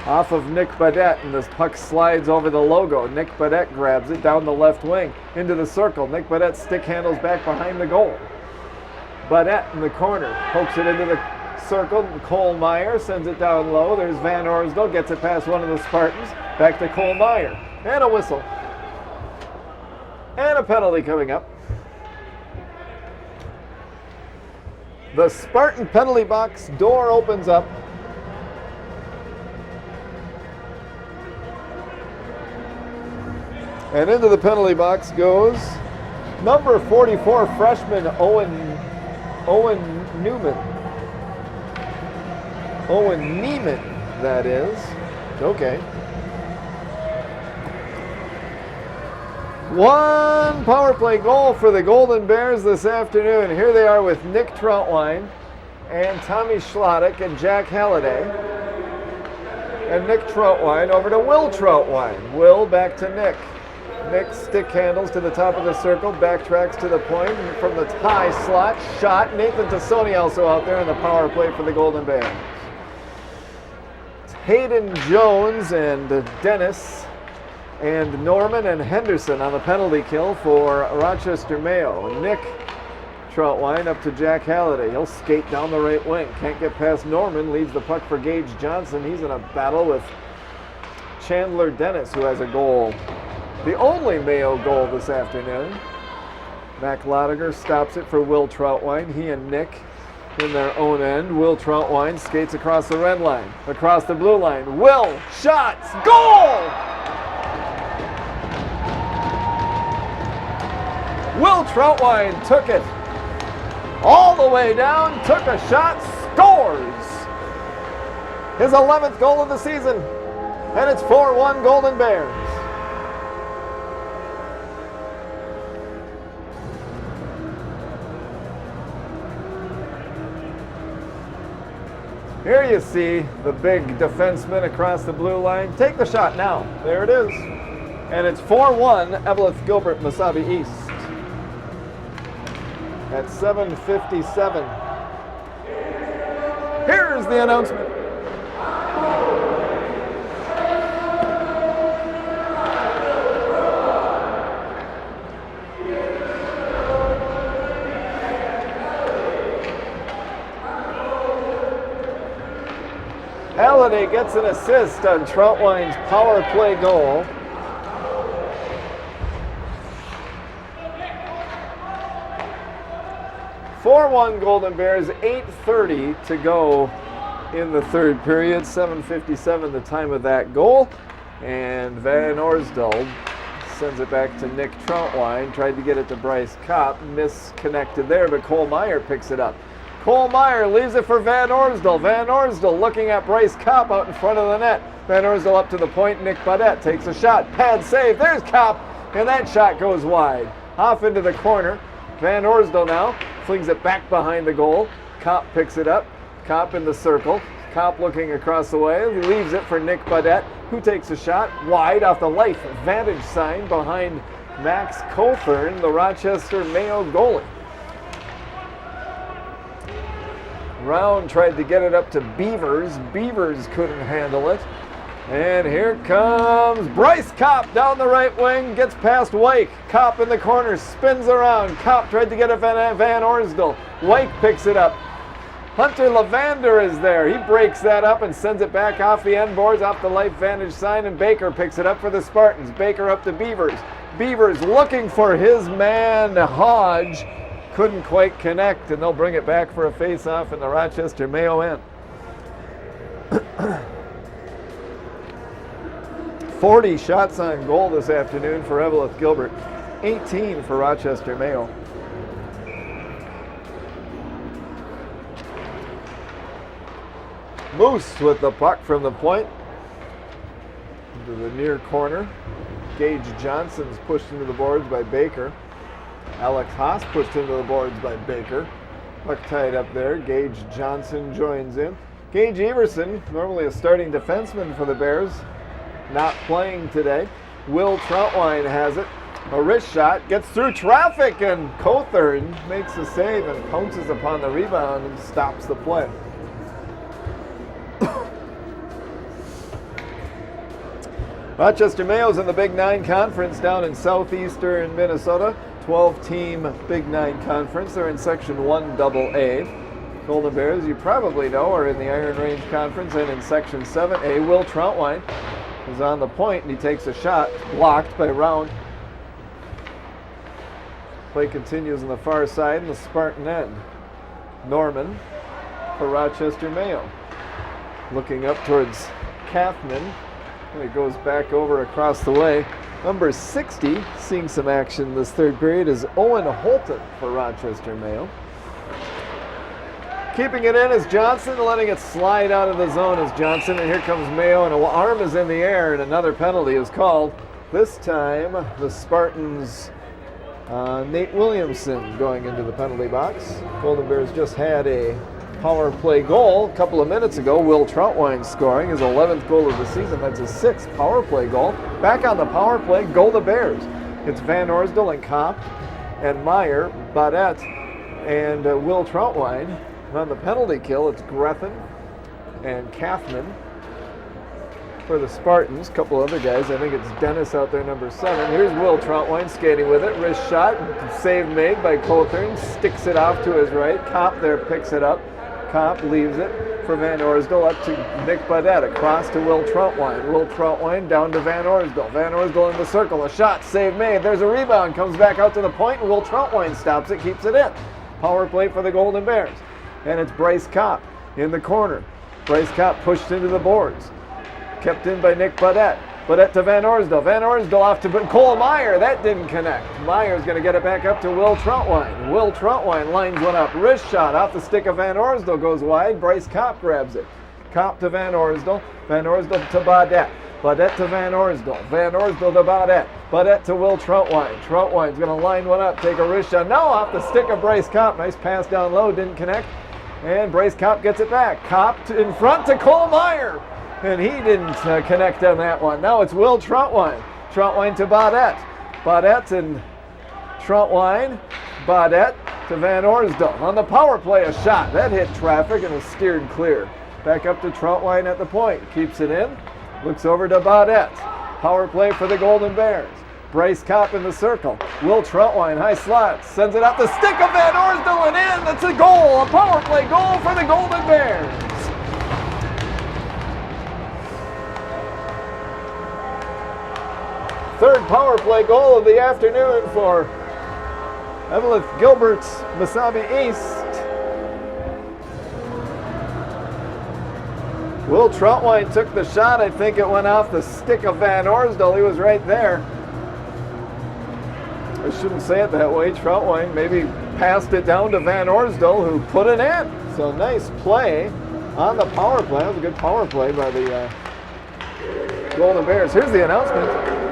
Off of Nick Badette, and this puck slides over the logo. Nick Badette grabs it down the left wing into the circle. Nick Badette stick handles back behind the goal. Badette in the corner pokes it into the circle. Cole Meyer sends it down low. There's Van Orsdal, gets it past one of the Spartans. Back to Cole Meyer. And a whistle. And a penalty coming up. The Spartan penalty box door opens up. And into the penalty box goes number 44 freshman Owen Neiman, that is. Okay. One power play goal for the Golden Bears this afternoon. Here they are with Nick Troutwine and Tommy Schlottick and Jack Halliday. And Nick Troutwine over to Will Troutwine. Will back to Nick. Nick stick handles to the top of the circle, backtracks to the point from the high slot, shot. Nathan Tassoni also out there in the power play for the Golden Bears. It's Hayden Jones and Dennis and Norman and Henderson on the penalty kill for Rochester Mayo. Nick Troutwine up to Jack Halliday. He'll skate down the right wing. Can't get past Norman, leaves the puck for Gage Johnson. He's in a battle with Chandler Dennis, who has a goal. The only Mayo goal this afternoon. Mac Lodiger stops it for Will Troutwine. He and Nick in their own end. Will Troutwine skates across the red line, across the blue line. Will, shots, goal! Will Troutwine took it all the way down, took a shot, scores! His 11th goal of the season, and it's 4-1 Golden Bears. Here you see the big defenseman across the blue line. Take the shot now. There it is. And it's 4-1 Eveleth Gilbert Mesabi East. At 7:57. Here's the announcement. Halliday gets an assist on Troutwine's power play goal. (4-1 Golden Bears, 8:30 to go in the third period. 7:57 the time of that goal. And Van Orsdal sends it back to Nick Troutwine. Tried to get it to Bryce Kopp. Misconnected there, but Cole Meyer picks it up. Cole Meyer leaves it for Van Orsdal. Van Orsdal looking at Bryce Kopp out in front of the net. Van Orsdal up to the point. Nick Baudette takes a shot. Pad save. There's Kopp. And that shot goes wide. Off into the corner. Van Orsdal now flings it back behind the goal. Kopp picks it up. Kopp in the circle. Kopp looking across the way. He leaves it for Nick Baudette, who takes a shot wide off the life vantage sign behind Max Cothern, the Rochester Mayo goalie. Round tried to get it up to Beavers. Beavers couldn't handle it. And here comes Bryce Kopp down the right wing, gets past Wyke. Kopp in the corner, spins around. Kopp tried to get it Van Orsdal. Wyke picks it up. Hunter Lavander is there. He breaks that up and sends it back off the end boards, off the life vantage sign, and Baker picks it up for the Spartans. Baker up to Beavers. Beavers looking for his man, Hodge. Couldn't quite connect, and they'll bring it back for a face-off in the Rochester Mayo end. 40 shots on goal this afternoon for Eveleth Gilbert, 18 for Rochester Mayo. Moose with the puck from the point into the near corner. Gage Johnson's pushed into the boards by Baker. Alex Haas pushed into the boards by Baker. Puck tied up there. Gage Johnson joins in. Gage Everson, normally a starting defenseman for the Bears, not playing today. Will Troutwine has it. A wrist shot, gets through traffic, and Cothern makes a save and pounces upon the rebound and stops the play. Rochester Mayo's in the Big Nine Conference down in southeastern Minnesota. 12-team Big Nine Conference. They're in Section 1AA. Golden Bears, you probably know, are in the Iron Range Conference and in Section 7A. Will Troutwine is on the point, and he takes a shot, blocked by Round. Play continues on the far side in the Spartan end. Norman for Rochester Mayo. Looking up towards Kathman. And it goes back over across the way. Number 60, seeing some action this third period, is Owen Holton for Rochester Mayo. Keeping it in is Johnson, letting it slide out of the zone is Johnson. And here comes Mayo, and an arm is in the air, and another penalty is called. This time, the Spartans, Nate Williamson going into the penalty box. Golden Bears just had a power play goal a couple of minutes ago. Will Troutwine scoring his 11th goal of the season. That's his 6th power play goal. Back on the power play, goal the Bears. It's Van Orsdal and Kopp and Meyer, Baudette, and Will Troutwine. On the penalty kill, it's Grethen and Kathman for the Spartans. A couple other guys. I think it's Dennis out there, number 7. Here's Will Troutwine skating with it. Wrist shot. Save made by Cothern. Sticks it off to his right. Kopp there picks it up. Kopp leaves it for Van Orsdal up to Nick Baudette. Across to Will Troutwine. Will Troutwine down to Van Orsdal. Van Orsdal in the circle. A shot. Save made. There's a rebound. Comes back out to the point, and Will Troutwine stops it. Keeps it in. Power play for the Golden Bears. and it's Bryce Kopp in the corner. Bryce Kopp pushed into the boards. Kept in by Nick Baudette. Baudette to Van Orsdal. Van Orsdal off to Cole Meyer. That didn't connect. Meyer's going to get it back up to Will Truntwine. Will Truntwine lines one up. Wrist shot off the stick of Van Orsdal. Goes wide. Bryce Kopp grabs it. Kopp to Van Orsdal. Van Orsdal to Baudette. Baudette to Van Orsdal. Van Orsdal to Baudette. Baudette to Will Truntwine. Truntwine's going to line one up. Take a wrist shot. No, off the stick of Bryce Kopp. Nice pass down low. Didn't connect. And Bryce Kopp gets it back. Kopp in front to Cole Meyer. And he didn't connect on that one. Now it's Will Truntwine. Truntwine to Baudette. Baudette and Truntwine. Baudette to Van Orsdal. On the power play, a shot. That hit traffic and was steered clear. Back up to Truntwine at the point. Keeps it in. Looks over to Baudette. Power play for the Golden Bears. Bryce Kopp in the circle. Will Truntwine, high slot. Sends it out the stick of Van Orsdal and in. That's a goal. A power play goal for the Golden Bears. Third power play goal of the afternoon for Eveleth Gilbert's Mesabi East. Will Truntwine took the shot. I think it went off the stick of Van Orsdal. He was right there. I shouldn't say it that way. Truntwine maybe passed it down to Van Orsdal, who put it in. So nice play on the power play. That was a good power play by the Golden Bears. Here's the announcement.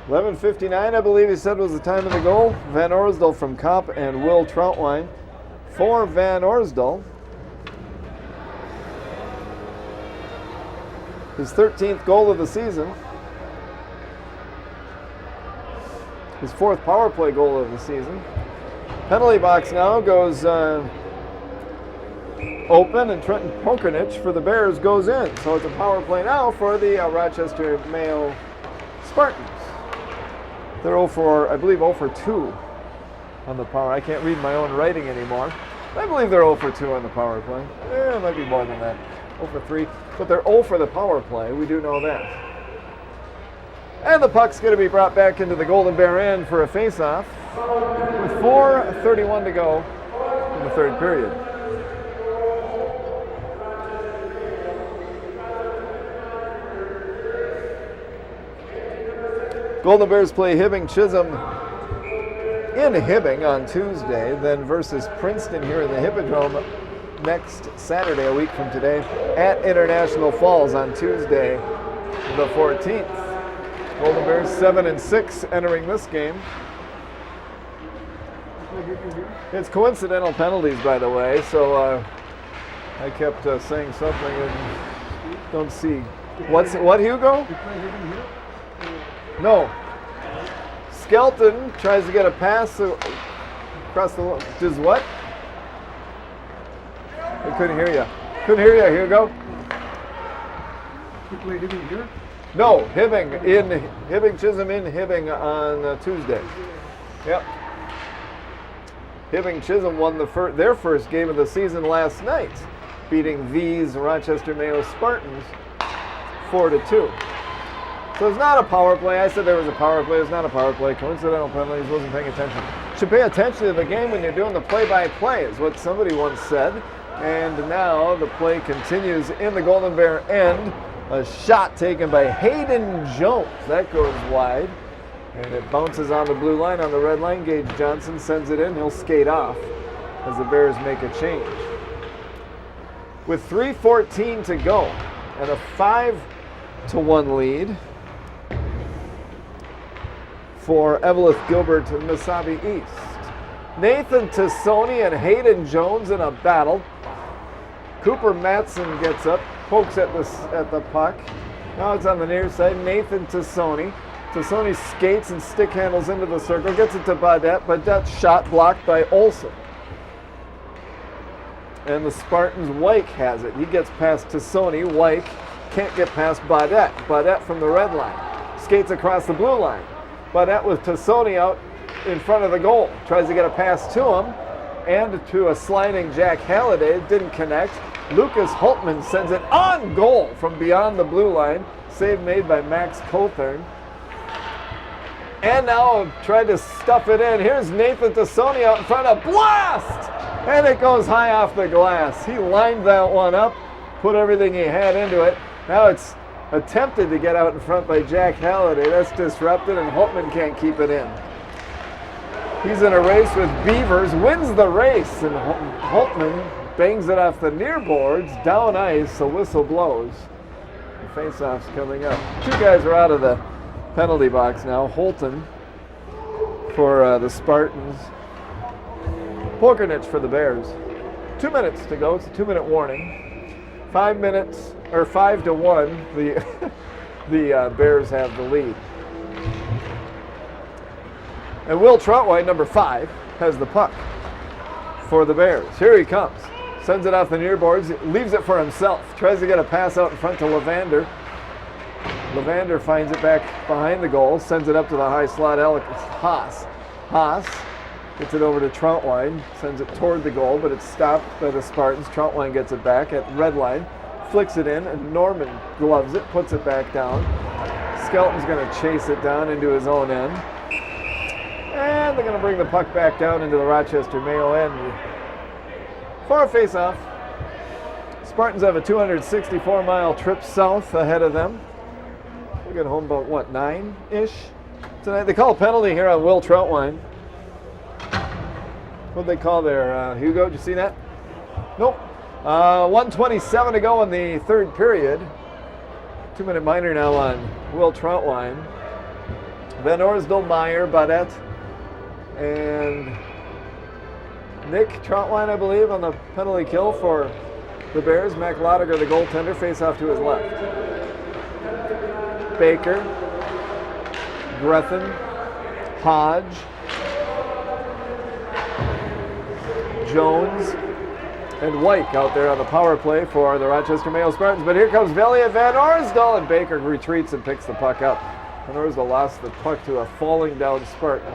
11:59, I believe he said was the time of the goal. Van Orsdal from Kopp and Will Truntwine for Van Orsdal. His 13th goal of the season. His 4th power play goal of the season. Penalty box now goes open, and Trenton Pokernich for the Bears goes in. So it's a power play now for the Rochester Mayo Spartans. They're 0 for, I believe, 0 for 2 on the power. I can't read my own writing anymore. I believe they're 0 for 2 on the power play. It might be more than that. 0 for 3. But they're 0 for the power play. We do know that. And the puck's going to be brought back into the Golden Bear end for a face-off with 4:31 to go in the third period. Golden Bears play Hibbing Chisholm in Hibbing on Tuesday, then versus Princeton here in the Hippodrome next Saturday, a week from today, at International Falls on Tuesday, the 14th. Golden Bears 7-6 entering this game. It's coincidental penalties, by the way, so I kept saying something and don't see. What, Hugo? No. Skelton tries to get a pass across the. Does what? I couldn't hear you. Couldn't hear you, Hugo. You play Hibbing here? No, Hibbing Chisholm in Hibbing on Tuesday. Yep. Hibbing Chisholm won their first game of the season last night, beating these Rochester Mayo Spartans 4-2. So it's not a power play. I said there was a power play. It's not a power play. Coincidental penalties. Wasn't paying attention. Should pay attention to the game when you're doing the play-by-play, is what somebody once said. And now the play continues in the Golden Bear end. A shot taken by Hayden Jones. That goes wide. And it bounces on the blue line on the red line. Gage Johnson sends it in. He'll skate off as the Bears make a change. With 3:14 to go and a 5-1 lead for Eveleth Gilbert and Mesabi East. Nathan Tassoni and Hayden Jones in a battle. Cooper Matson gets up, pokes at the puck. Now it's on the near side. Nathan Tassoni. Tassoni skates and stick handles into the circle, gets it to Baudette. Baudette's shot blocked by Olsen. and the Spartans, Wyke has it. He gets past Tassoni. Wyke can't get past Baudette. Baudette from the red line. Skates across the blue line. Baudette with Tassoni out in front of the goal. Tries to get a pass to him and to a sliding Jack Halliday. Didn't connect. Lucas Holtman sends it on goal from beyond the blue line. Save made by Max Cothern. And now tried to stuff it in. Here's Nathan Tassoni out in front of blast! And it goes high off the glass. He lined that one up, put everything he had into it. Now it's attempted to get out in front by Jack Halliday. That's disrupted, and Holtman can't keep it in. He's in a race with Beavers, wins the race, and Holtman bangs it off the near boards, down ice, a whistle blows. The face-off's coming up. Two guys are out of the penalty box now. Holton for the Spartans. Polkernich for the Bears. 2 minutes to go. It's a 2-minute warning. 5 minutes, or 5-1. The Bears have the lead. And Will Troutwine, number 5, has the puck for the Bears. Here he comes. Sends it off the near boards. Leaves it for himself. Tries to get a pass out in front to Levander. Levander finds it back behind the goal. Sends it up to the high slot. Haas. Haas gets it over to Troutwine. Sends it toward the goal, but it's stopped by the Spartans. Troutwine gets it back at red line. Flicks it in, and Norman gloves it. Puts it back down. Skelton's going to chase it down into his own end. And they're going to bring the puck back down into the Rochester Mayo end for a face-off. Spartans have a 264-mile trip south ahead of them. We'll get home about, 9-ish tonight? They call a penalty here on Will Troutwine. What'd they call there, Hugo? Did you see that? Nope. 1:27 to go in the third period. 2-minute minor now on Will Troutwine. Van Orsdal, Meyer, Baudette, and Nick Troutwine, I believe, on the penalty kill for the Bears. Mac Lotiger, the goaltender, face off to his left. Baker, Grethen, Hodge, Jones, and Wyke out there on the power play for the Rochester Mayo Spartans. But here comes Velliot Van Orsdal, and Baker retreats and picks the puck up. Van Orsdal lost the puck to a falling down Spartan.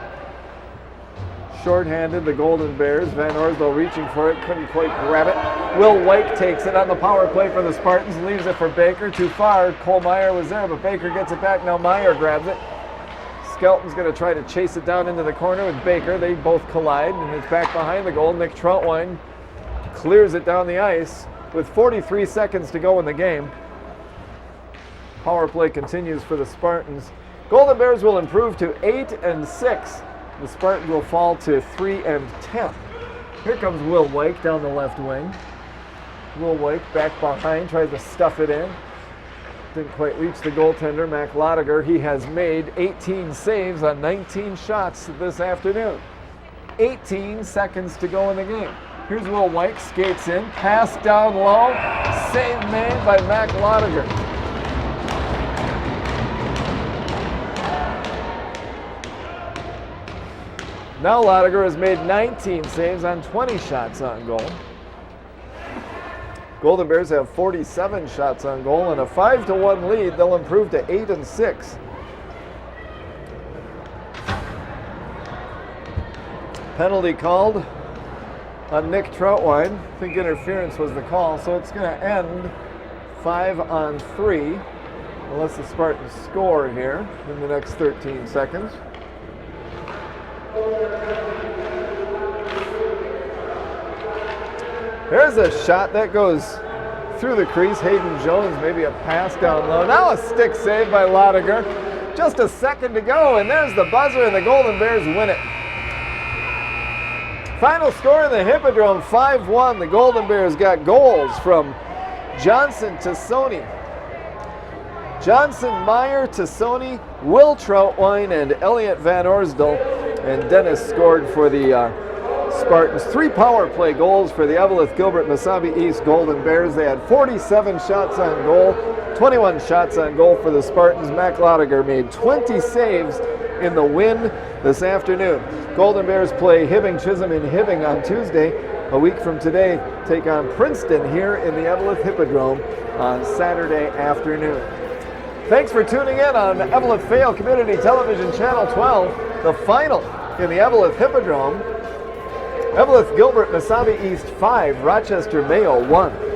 Short-handed, the Golden Bears. Van Orsdal reaching for it, couldn't quite grab it. Will Wyke takes it on the power play for the Spartans, leaves it for Baker. Too far. Cole Meyer was there, but Baker gets it back. Now Meyer grabs it. Skelton's going to try to chase it down into the corner with Baker. They both collide, and it's back behind the goal. Nick Troutwine clears it down the ice with 43 seconds to go in the game. Power play continues for the Spartans. Golden Bears will improve to 8-6. The Spartans will fall to 3-10. Here comes Will Wyke down the left wing. Will Wyke back behind, tries to stuff it in. Didn't quite reach the goaltender, Mac Lotiger. He has made 18 saves on 19 shots this afternoon. 18 seconds to go in the game. Here's Will Wyke, skates in, pass down low, save made by Mac Lotiger. Now Lotiger has made 19 saves on 20 shots on goal. Golden Bears have 47 shots on goal and a 5-1 lead. They'll improve to 8-6. Penalty called on Nick Troutwine. I think interference was the call, so it's going to end 5-on-3 unless the Spartans score here in the next 13 seconds. There's a shot that goes through the crease. Hayden Jones, maybe a pass down low. Now a stick save by Lotiger. Just a second to go, and there's the buzzer, and the Golden Bears win it. Final score in the Hippodrome, 5-1. The Golden Bears got goals from Johnson, Tassoni, Johnson, Meyer, Tassoni, Will Troutwine, and Elliot Van Orsdal. And Dennis scored for the Spartans. 3 power play goals for the Eveleth, Gilbert, Mesabi East Golden Bears. They had 47 shots on goal, 21 shots on goal for the Spartans. Mac Lotiger made 20 saves in the win this afternoon. Golden Bears play Hibbing Chisholm in Hibbing on Tuesday. a week from today, take on Princeton here in the Eveleth Hippodrome on Saturday afternoon. Thanks for tuning in on Eveleth Vale Community Television Channel 12. The final in the Eveleth Hippodrome. Eveleth Gilbert Mesabi East 5, Rochester Mayo 1.